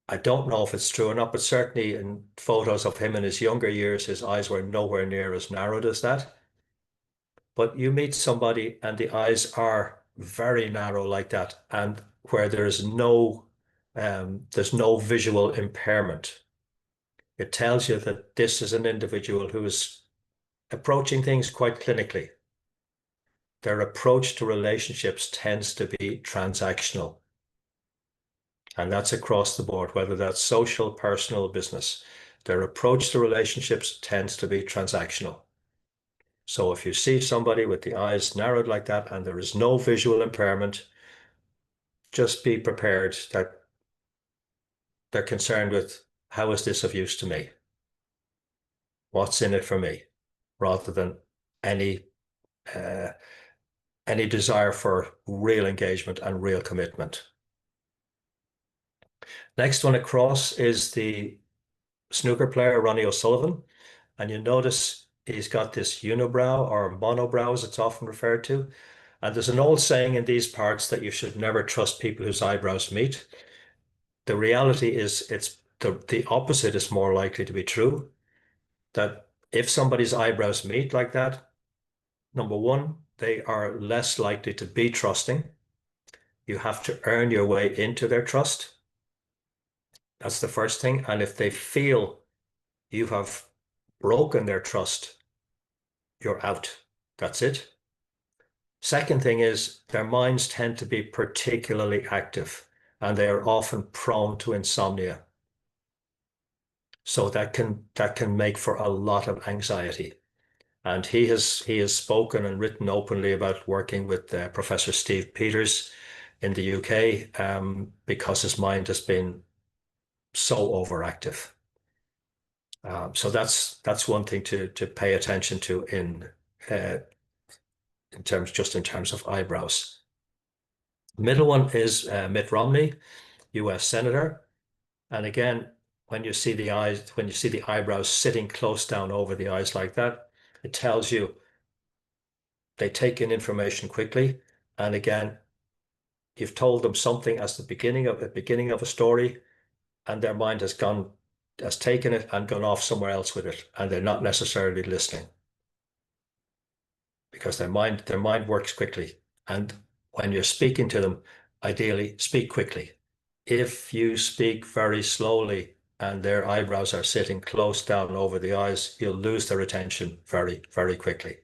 I don't know if it's true or not, but certainly in photos of him in his younger years, his eyes were nowhere near as narrowed as that. But you meet somebody and the eyes are very narrow like that, and where there's no visual impairment. It tells you that this is an individual who is approaching things quite clinically. Their approach to relationships tends to be transactional. And that's across the board, whether that's social, personal, business. Their approach to relationships tends to be transactional. So if you see somebody with the eyes narrowed like that and there is no visual impairment, just be prepared that they're concerned with how is this of use to me? What's in it for me? Rather than any uh, any desire for real engagement and real commitment. Next one across is the snooker player, Ronnie O'Sullivan. And you notice he's got this unibrow or monobrow, as it's often referred to. And there's an old saying in these parts that you should never trust people whose eyebrows meet. The reality is the opposite is more likely to be true. That if somebody's eyebrows meet like that, number one, they are less likely to be trusting. You have to earn your way into their trust. That's the first thing. And if they feel you have broken their trust, you're out. That's it. Second thing is their minds tend to be particularly active and they are often prone to insomnia. So that can make for a lot of anxiety. And he has spoken and written openly about working with Professor Steve Peters in the UK because his mind has been so overactive. So that's one thing to pay attention to uh, in terms of eyebrows. Middle one is Mitt Romney, U.S. Senator, and again, when you see the eyebrows sitting close down over the eyes like that, it tells you they take in information quickly, and again, you've told them something as the beginning of a story, and their mind has taken it and gone off somewhere else with it, and they're not necessarily listening because their mind works quickly. And when you're speaking to them, ideally speak quickly. If you speak very slowly and their eyebrows are sitting close down over the eyes, you'll lose their attention very, very quickly.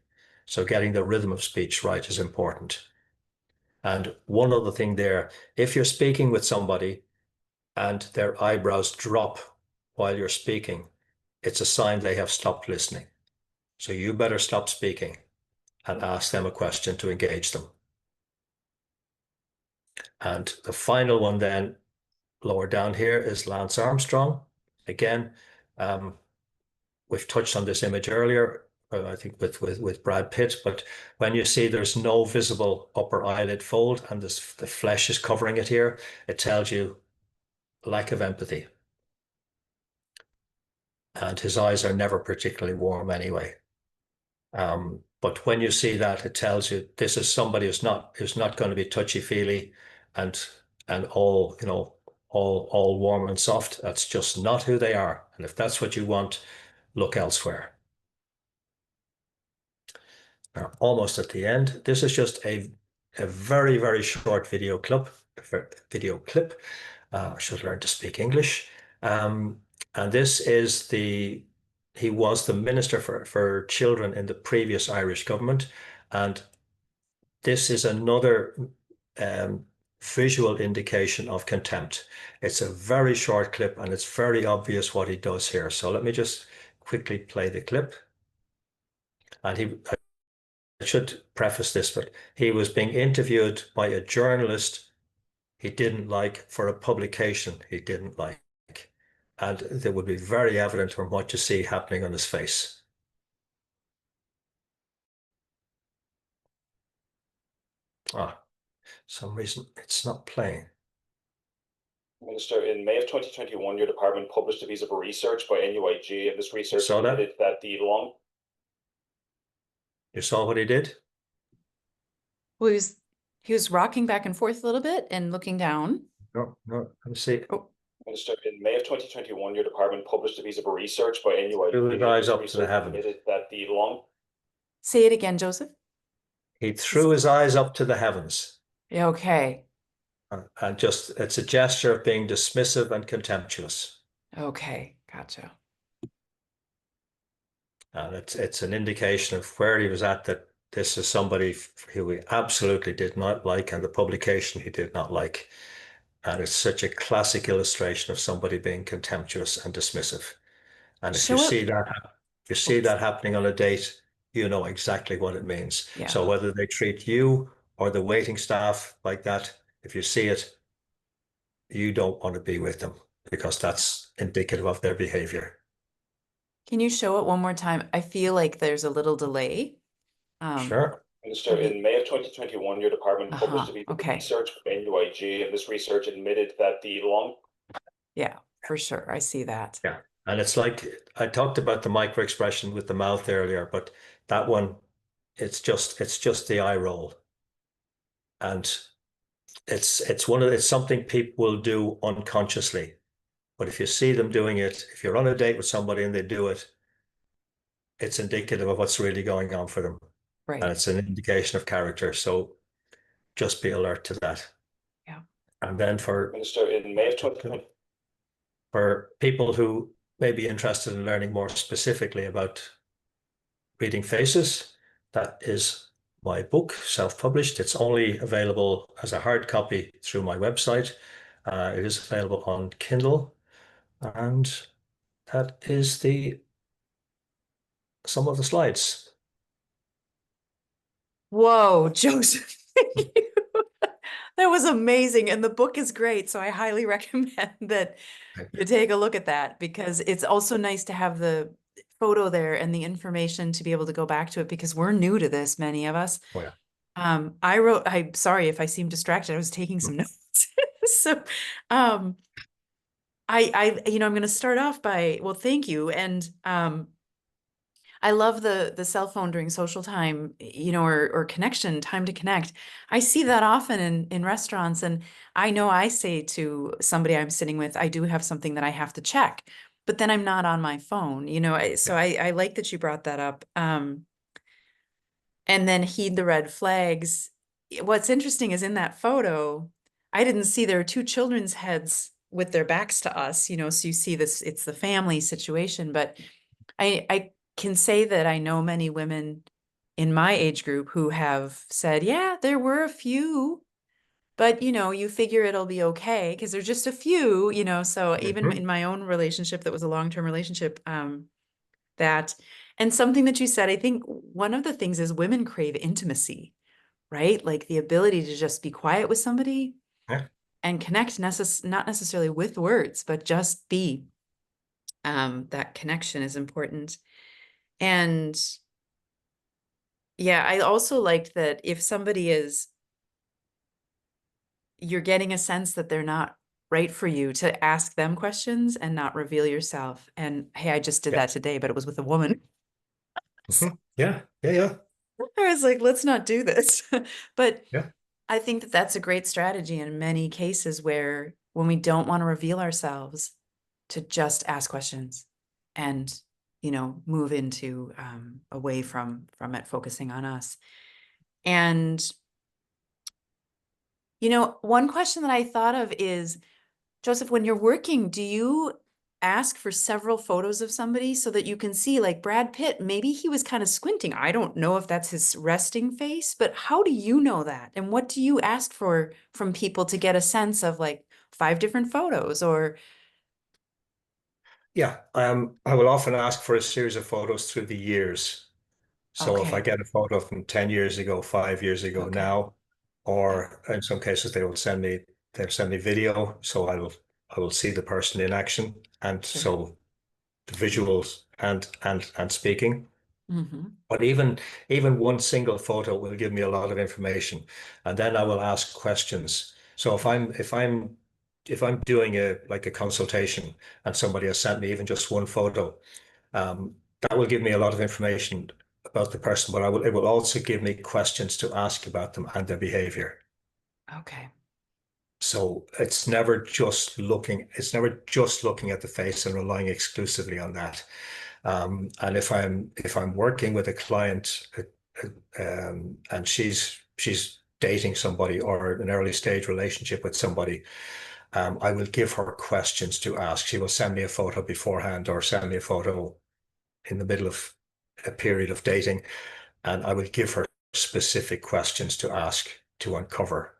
So getting the rhythm of speech right is important. And one other thing there, if you're speaking with somebody and their eyebrows drop while you're speaking, it's a sign they have stopped listening. So you better stop speaking and ask them a question to engage them. And the final one then, lower down here, is Lance Armstrong. Again, um, we've touched on this image earlier, I think with Brad Pitt, but when you see there's no visible upper eyelid fold and the flesh is covering it here, it tells you lack of empathy. And his eyes are never particularly warm anyway. But when you see that, it tells you this is somebody who's not going to be touchy-feely and all warm and soft. That's just not who they are. And if that's what you want, look elsewhere. Now, almost at the end. This is just a very, very short video clip. I should learn to speak English. And this is he was the Minister for Children in the previous Irish government. And this is another visual indication of contempt. It's a very short clip and it's very obvious what he does here. So let me just quickly play the clip. And I should preface this, but he was being interviewed by a journalist he didn't like for a publication he didn't like. And it would be very evident from what you see happening on his face. Ah, some reason it's not playing. Minister, in May of 2021, your department published a piece of research by NUIG, and this You research saw that? admitted that the long You saw what he did? Well, he was rocking back and forth a little bit and looking down. No, no. Let me see. Oh, Minister, in May of 2021, your department published a piece of research by Threw NUIG, his and eyes this up to the research heavens. admitted that the long say it again, Joseph. He threw his eyes up to the heavens. Yeah, okay. And just, it's a gesture of being dismissive and contemptuous. Okay, gotcha. And it's an indication of where he was at, that this is somebody who he absolutely did not like, and the publication he did not like. And it's such a classic illustration of somebody being contemptuous and dismissive. And if you Show it. see that, if you see Oops. that happening on a date, you know exactly what it means. Yeah. So whether they treat you or the waiting staff like that, if you see it, you don't want to be with them, because that's indicative of their behavior. Can you show it one more time? I feel like there's a little delay. Sure. Minister, in May of 2021, your department published a piece of Okay. research by NUIG, and this research admitted that the long Yeah, for sure. I see that. Yeah. And it's like I talked about the micro expression with the mouth earlier, but that one, it's just the eye roll. And it's something people will do unconsciously. But if you see them doing it, if you're on a date with somebody and they do it, it's indicative of what's really going on for them. And Right. it's an indication of character. So just be alert to that. Yeah. And then Minister, in May of 2020, for people who may be interested in learning more specifically about reading faces, that is my book, self-published. It's only available as a hard copy through my website. It is available on Kindle, and that is some of the slides. Whoa, Joseph. Thank you. That was amazing. And the book is great. So I highly recommend that you take a look at that, because it's also nice to have the photo there and the information to be able to go back to it, because we're new to this, many of us. Oh yeah. I'm sorry if I seem distracted. I was taking some notes. So, I'm going to start off by, well, thank you. And, I love the cell phone during social time, or connection, time to connect. I see that often in restaurants, and I know I say to somebody I'm sitting with, I do have something that I have to check, but then I'm not on my phone, so I like that you brought that up. And then heed the red flags. What's interesting is in that photo, I didn't see there are two children's heads with their backs to us, so you see this, it's the family situation, but I can say that I know many women in my age group who have said, yeah, there were a few, but you figure it'll be okay because there's just a few, so even Mhm. in my own relationship that was a long-term relationship, that, and something that you said, I think one of the things is women crave intimacy, right? Like the ability to just be quiet with somebody Yeah. and connect, not necessarily with words, but just be. That connection is important. And yeah, I also liked that if somebody you're getting a sense that they're not right for you, to ask them questions and not reveal yourself. And hey, I just did Yeah. that today, but it was with a woman. Yeah. Yeah. Yeah. I was like, let's not do this. But Yeah. I think that that's a great strategy in many cases where when we don't want to reveal ourselves, to just ask questions and, move into away from it, focusing on us. And, one question that I thought of is, Joseph, when you're working, do you ask for several photos of somebody so that you can see, like Brad Pitt, maybe he was kind of squinting. I don't know if that's his resting face, but how do you know that? And what do you ask for from people to get a sense of like 5 different photos or, Yeah. I will often ask for a series of photos through the years. So if I okay, get a photo from 10 years ago, 5 years ago okay, now, yeah, or in some cases they'll send me video, so I will see the person in action, and sure. so the visuals and speaking. Mm-hmm. But even one single photo will give me a lot of information, and then I will ask questions. So if I'm doing a consultation and somebody has sent me even just one photo, that will give me a lot of information about the person, but it will also give me questions to ask about them and their behavior. Okay. So it's never just looking at the face and relying exclusively on that. And if I'm working with a client, and she's dating somebody or an early stage relationship with somebody, I will give her questions to ask. She will send me a photo beforehand or send me a photo in the middle of a period of dating, and I will give her specific questions to ask to uncover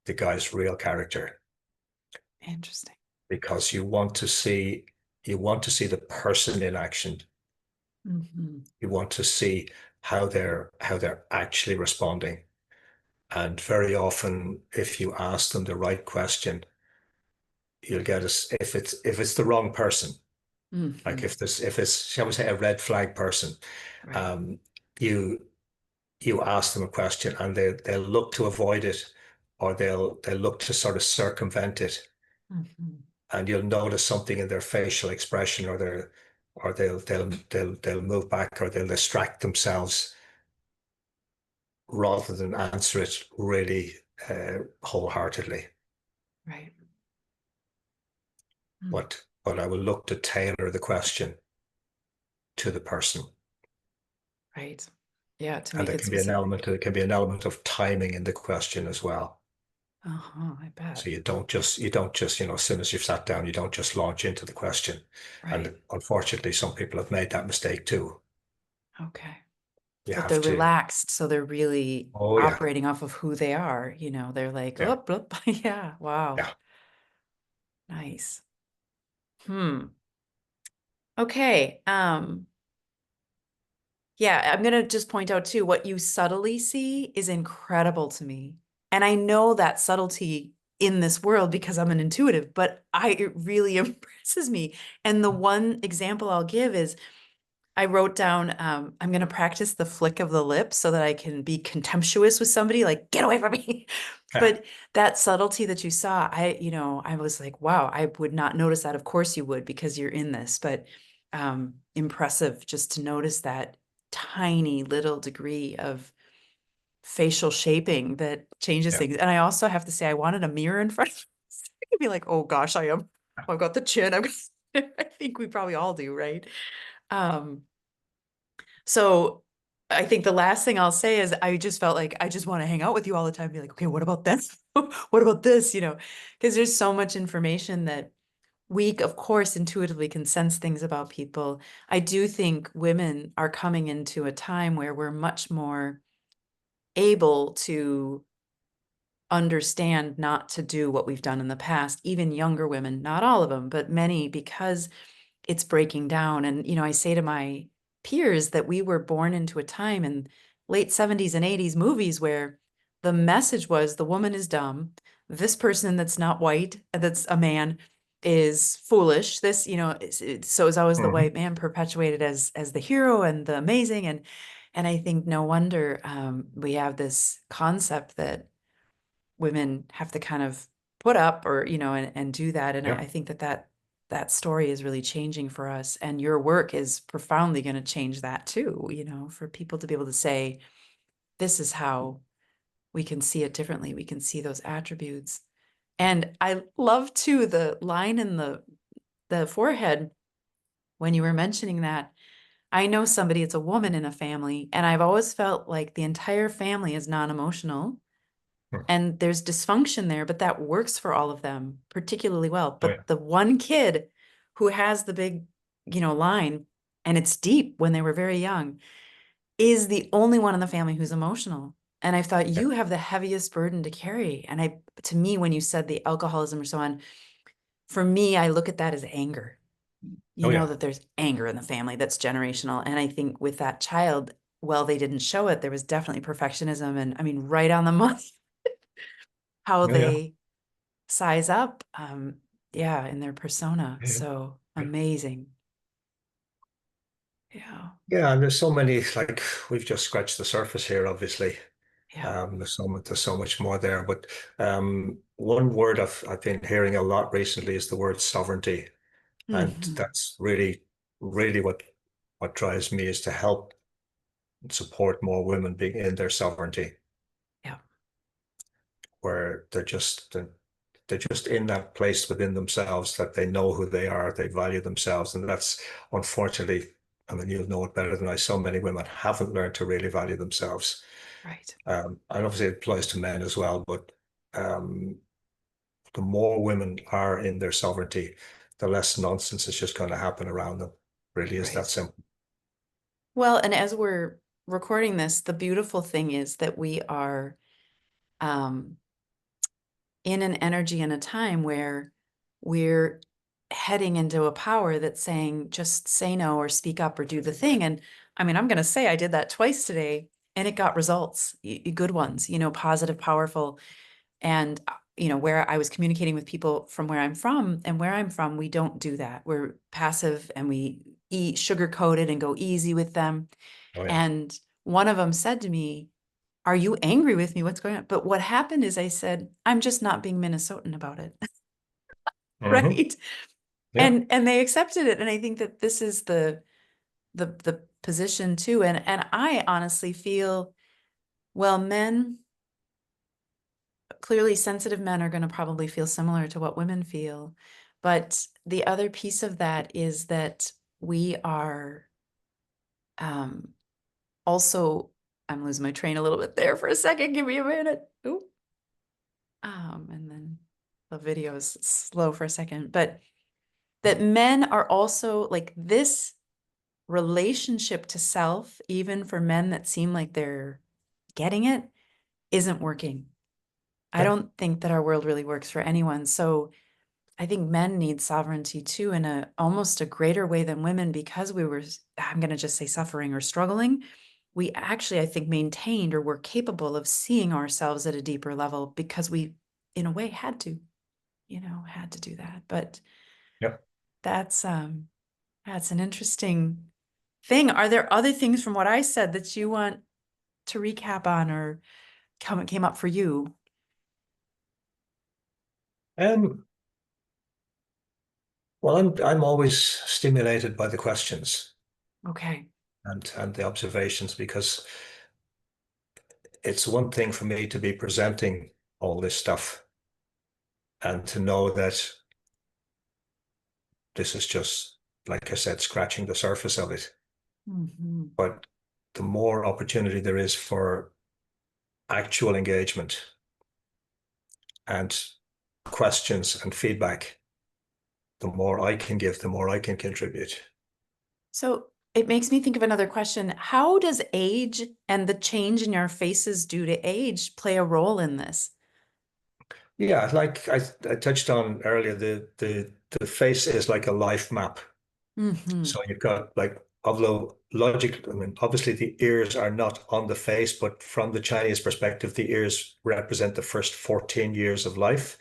the guy's real character, Interesting. because you want to see the person in action. Hmm. You want to see how they're actually responding. And very often, if you ask them the right question, you'll get us if it's the wrong person, like Hmm. if it's, shall we say, a red flag person, Right. um, you you ask them a question and they'll look to avoid it, or they'll look to sort of circumvent it, Hmm. and you'll notice something in their facial expression, or they'll move back, or they'll distract themselves rather than answer it really wholeheartedly. Right. Mm. But I will look to tailor the question to the person. Right. Yeah, to And make it specific. there can be an element of timing in the question as well. Uh-huh, I bet. So you don't just, as soon as you've sat down, you don't just launch into the question. Right. And unfortunately, some people have made that mistake too. Okay. You But they're have to, relaxed, so they're really oh yeah, operating off of who they are. They're like, yeah, oh, bloop. Yeah, wow. yeah, Nice. Okay. Yeah, I'm gonna just point out too, what you subtly see is incredible to me. And I know that subtlety in this world because I'm an intuitive, but it really impresses me. And the one example I'll give is I wrote down, I'm going to practice the flick of the lips so that I can be contemptuous with somebody, like, get away from me. yeah, But that subtlety that you saw, I was like, wow, I would not notice that. Of course you would, because you're in this, but impressive just to notice that tiny little degree of facial shaping that changes yeah, things. And I also have to say, I wanted a mirror in front of me. I could be like, oh gosh, I've got the chin. I think we probably all do, right? Um, so I think the last thing I'll say is I just felt like I just want to hang out with you all the time, be like, okay, what about this? What about this? Because there's so much information that we, of course, intuitively can sense things about people. I do think women are coming into a time where we're much more able to understand not to do what we've done in the past, even younger women, not all of them, but many, because it's breaking down. And, I say to my peers that we were born into a time in late 70s and 80s movies where the message was the woman is dumb. This person that's not white, that's a man, is foolish. This, so it's always the mhm, white man perpetuated as the hero and the amazing. And I think no wonder we have this concept that women have to kind of put up or and do that, and yeah, I think that story is really changing for us, and your work is profoundly going to change that too, for people to be able to say this is how we can see it differently, we can see those attributes. And I love too the line in the forehead when you were mentioning that. I know somebody, it's a woman in a family, and I've always felt like the entire family is non-emotional mm, and there's dysfunction there, but that works for all of them particularly well. oh yeah, But the one kid who has the big, line, and it's deep when they were very young, is the only one in the family who's emotional. And I thought yeah, you have the heaviest burden to carry. And to me, when you said the alcoholism or so on, for me, I look at that as anger. oh yeah, That there's anger in the family that's generational. And I think with that child, well, they didn't show it. There was definitely perfectionism. And I mean, right on the money, how oh yeah, they size up, yeah, in their persona. yeah, So yeah. amazing. Yeah. Yeah, and there's so many, like, we've just scratched the surface here, obviously. Yeah. There's so much more there. But one word I've been hearing a lot recently is the word sovereignty. And Hmm. that's really what drives me is to help and support more women being in their sovereignty, Yeah. where they're just in that place within themselves that they know who they are, they value themselves. And that's unfortunately, I mean, you'll know it better than I, so many women haven't learned to really value themselves. Right. And obviously it applies to men as well, but um, the more women are in their sovereignty, the less nonsense is just going to happen around them. Really is that Right. simple. Well, and as we're recording this, the beautiful thing is that we are um, in an energy and a time where we're heading into a power that's saying, just say no or speak up or do the thing. And I mean, I'm going to say I did that twice today and it got results, good ones, positive, powerful. And, where I was communicating with people from where I'm from, and where I'm from, we don't do that. We're passive and we eat sugar coated and go easy with them. Oh yeah. And one of them said to me, are you angry with me? What's going on? But what happened is I said, I'm just not being Minnesotan about it. Hmm. Right. Yeah. And they accepted it. And I think that this is the position too. And I honestly feel, well, clearly sensitive men are going to probably feel similar to what women feel. But the other piece of that is that we are um also, I'm losing my train a little bit there for a second. Give me a minute. Ooh. And then the video is slow for a second, but that men are also like this relationship to self, even for men that seem like they're getting it, isn't working. I Yeah. don't think that our world really works for anyone. So I think men need sovereignty too in a almost a greater way than women because we were, I'm going to just say suffering or struggling. We actually, I think, maintained or were capable of seeing ourselves at a deeper level because we, in a way, had to do that. But Yeah. that's an interesting thing. Are there other things from what I said that you want to recap on or came up for you? Um, well, I'm always stimulated by the questions Okay. and the observations because it's one thing for me to be presenting all this stuff and to know that this is just, like I said, scratching the surface of it. Mhm. But the more opportunity there is for actual engagement and questions and feedback, the more I can give, the more I can contribute. So it makes me think of another question. How does age and the change in your faces due to age play a role in this? Yeah, like I touched on earlier, the face is like a life map. Hmm. So you've got like, although logic, I mean, obviously the ears are not on the face, but from the Chinese perspective, the ears represent the first 14 years of life.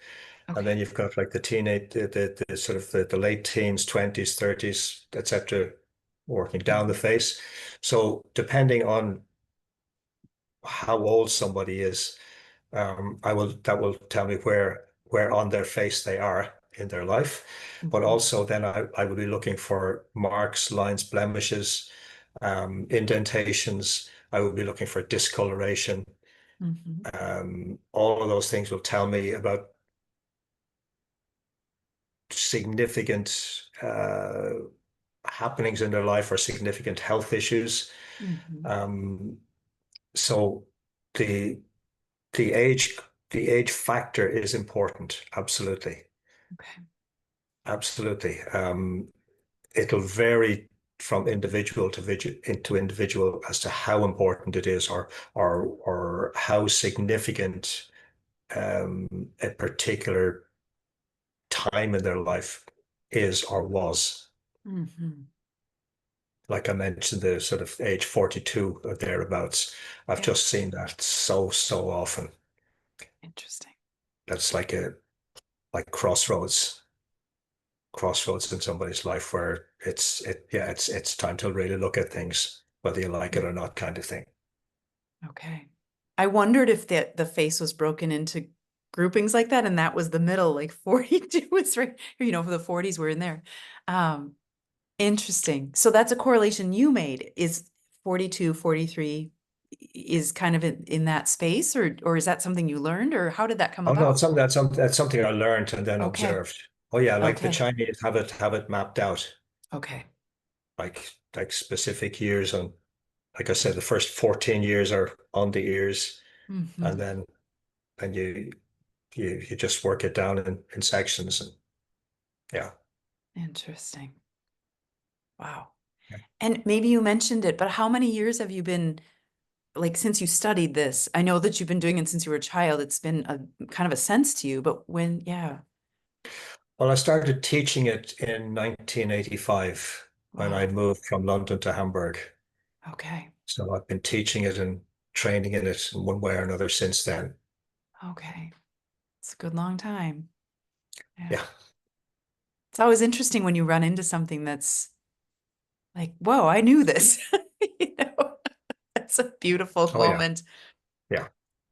And then Okay. you've got like the teenage, the sort of the late teens, 20s, 30s, etc., working down the Mhm. face. So depending on how old somebody is, that will tell me where on their face they are in their life. But Mhm. also then I would be looking for marks, lines, blemishes, indentations. I would be looking for discoloration. Mhm. All of those things will tell me about significant happenings in their life or significant health issues. Mhm. Um, so the the age the age factor is important. Absolutely. Okay. Absolutely. It'll vary from individual to individual as to how important it is or how significant a particular time in their life is or was. Mhm. Like I mentioned, the sort of age 42 or thereabouts. I've Yeah. just seen that so often. Interesting. That's like a like crossroads in somebody's life where it's time to really look at things, whether you like it Mm. or not, kind of thing. Okay. I wondered if the face was broken into groupings like that, and that was the middle, like 42 was right, you know, for the 40s were in there. Interesting. So that's a correlation you made, is 42, 43 is kind of in that space, or is that something you learned, or how did that come Oh no, about? it's something that's something I learned and then Okay. observed. Oh yeah, like the Okay. Chinese have it mapped out, Okay. like specific years, and like I said, the first 14 years are on the ears, and Hmm. then you just work it down in sections, and yeah. Interesting. Wow. And maybe you mentioned it, but how many years have you been, like, since you studied this? I know that you've been doing it since you were a child. It's been a kind of a sense to you, but when, yeah. Well, I started teaching it in 1985 when I Wow. moved from London to Hamburg. Okay. So I've been teaching it and training in it in one way or another since then. Okay. It's a good long time. Yeah. Yeah. It's always interesting when you run into something that's like, whoa, I knew this. You know, it's a beautiful Oh yeah. moment. Yeah.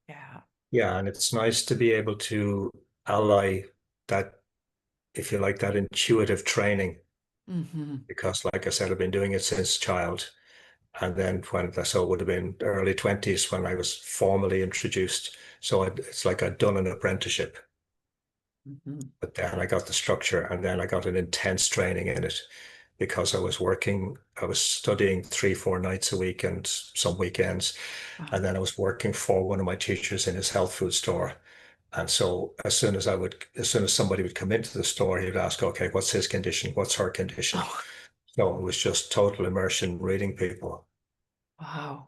Yeah. Yeah. And it's nice to be able to ally that, if you like, that intuitive training, Hmm. because like I said, I've been doing it since child. And then so it would have been early 20s when I was formally introduced. So it's like I'd done an apprenticeship, Hmm. but then I got the structure and then I got an intense training in it because I was studying 3, 4 nights a week and some weekends. Wow. And then I was working for one of my teachers in his health food store. And so as soon as somebody would come into the store, he'd ask, okay, what's his condition? What's her condition? Oh, So it was just total immersion reading people. wow.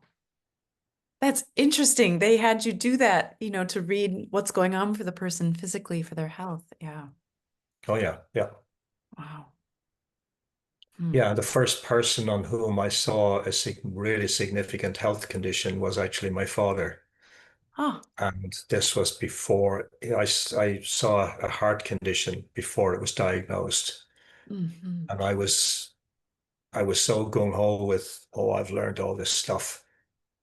That's interesting. They had you do that, you know, to read what's going on for the person physically for their health. Yeah. Oh yeah, yeah. Wow. Hmm. Yeah, the first person on whom I saw a really significant health condition was actually my father. Oh. And this was before I saw a heart condition before it was diagnosed. Hmm. And I was so gung ho with, oh, I've learned all this stuff.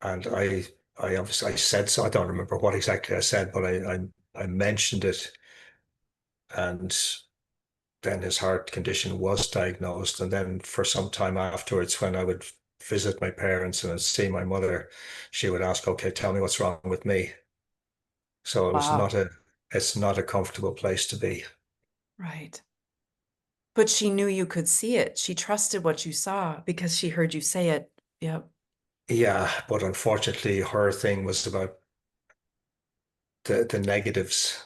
And I obviously I said so. I don't remember what exactly I said, but I mentioned it. And then his heart condition was diagnosed. And then for some time afterwards, when I would visit my parents and I'd see my mother, she would ask, okay, tell me what's wrong with me. So Wow. it's not a comfortable place to be. Right. But she knew you could see it. She trusted what you saw because she heard you say it. Yep. Yeah, but unfortunately, her thing was about the negatives,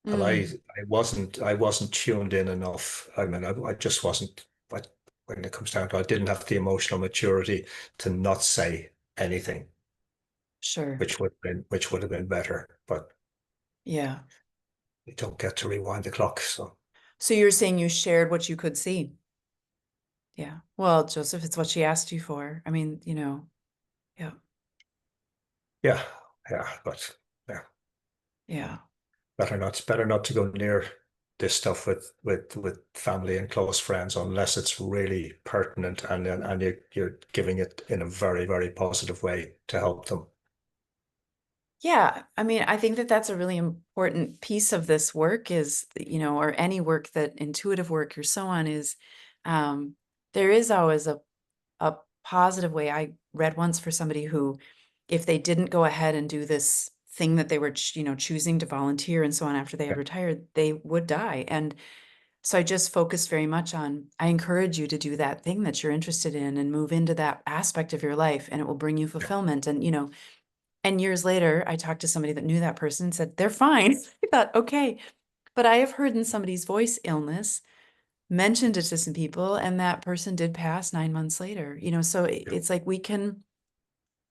and Mm, I wasn't tuned in enough. I mean, I just wasn't. But when it comes down to it, I didn't have the emotional maturity to not say anything, sure. which would have been better. But Yeah. you don't get to rewind the clock. So So you're saying you shared what you could see. Yeah. Well, Joseph, it's what she asked you for. I mean, you know, yeah. yeah, yeah, but yeah, Yeah. better not to go near this stuff with family and close friends unless it's really pertinent and you're giving it in a very, very positive way to help them. Yeah, I mean, I think that that's a really important piece of this work is, you know, or any work that intuitive work or so on is, um, there is always a positive way. I read once for somebody who, if they didn't go ahead and do this thing that they were, you know, choosing to volunteer and so on after they had Yeah, retired, they would die. And so I just focused very much on, I encourage you to do that thing that you're interested in and move into that aspect of your life, and it will bring you yeah. fulfillment. And, you know, and years later, I talked to somebody that knew that person and said, they're fine. I thought, okay. But I have heard in somebody's voice illness, mentioned it to some people, and that person did pass 9 months later. You know, so Yeah. it's like we can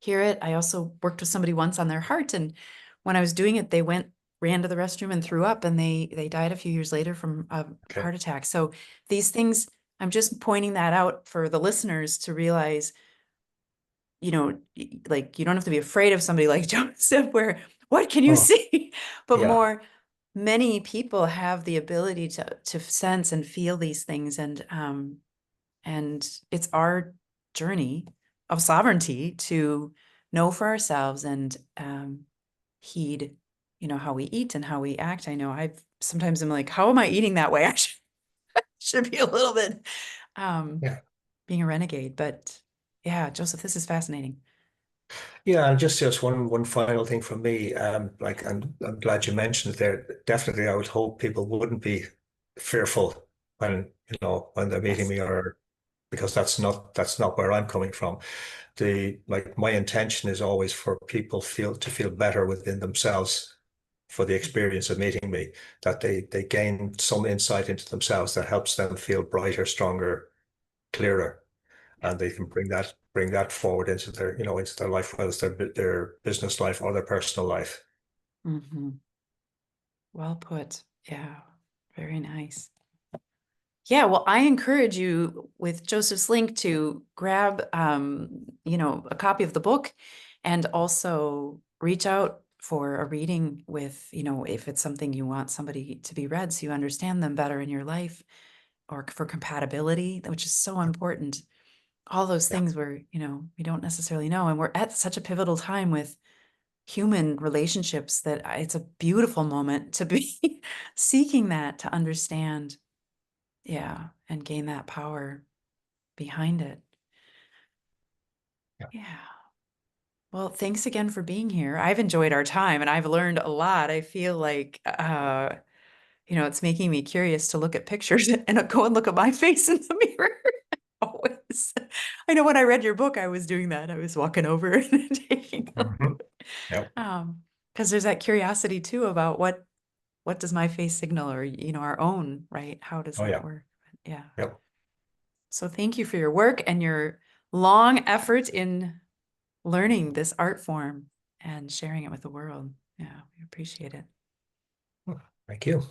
hear it. I also worked with somebody once on their heart, and when I was doing it, they ran to the restroom and threw up, and they died a few years later from a Okay. heart attack. So these things, I'm just pointing that out for the listeners to realize, you know, like you don't have to be afraid of somebody like Joseph, where what can you Oh, see? But yeah. more, many people have the ability to sense and feel these things, and it's our journey of sovereignty to know for ourselves and heed, you know, how we eat and how we act. I know sometimes I'm like, how am I eating that way? I should be a little bit Yeah. being a renegade. But yeah, Joseph, this is fascinating. Yeah, and just one final thing from me. Like, and I'm glad you mentioned it there. Definitely, I would hope people wouldn't be fearful when, when they're meeting Yes. me, or because that's not where I'm coming from. Like, my intention is always for people to feel better within themselves for the experience of meeting me, that they gain some insight into themselves that helps them feel brighter, stronger, clearer, and they can bring that forward into their, into their life, whether it's their business life or their personal life. Mm-hmm. Well put. Yeah, very nice. Yeah, well, I encourage you with Joseph's link to grab, you know, a copy of the book and also reach out for a reading with, you know, if it's something you want somebody to be read so you understand them better in your life, or for compatibility, which is so important. All those Yeah. things where, you know, we don't necessarily know. And we're at such a pivotal time with human relationships that it's a beautiful moment to be seeking that, to understand. Yeah, and gain that power behind it. Yeah. Yeah. Well, thanks again for being here. I've enjoyed our time and I've learned a lot. I feel like, you know, it's making me curious to look at pictures and go and look at my face in the mirror. Always. I know when I read your book, I was doing that. I was walking over and taking a Mm-hmm. look. Yep. Because there's that curiosity too about what does my face signal, or, you know, our own, right? How does Oh, that yeah. work? Yeah. Yep. So thank you for your work and your long effort in learning this art form and sharing it with the world. Yeah, we appreciate it. Thank you.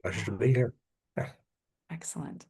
Pleasure to Yeah, be here. Yeah. excellent.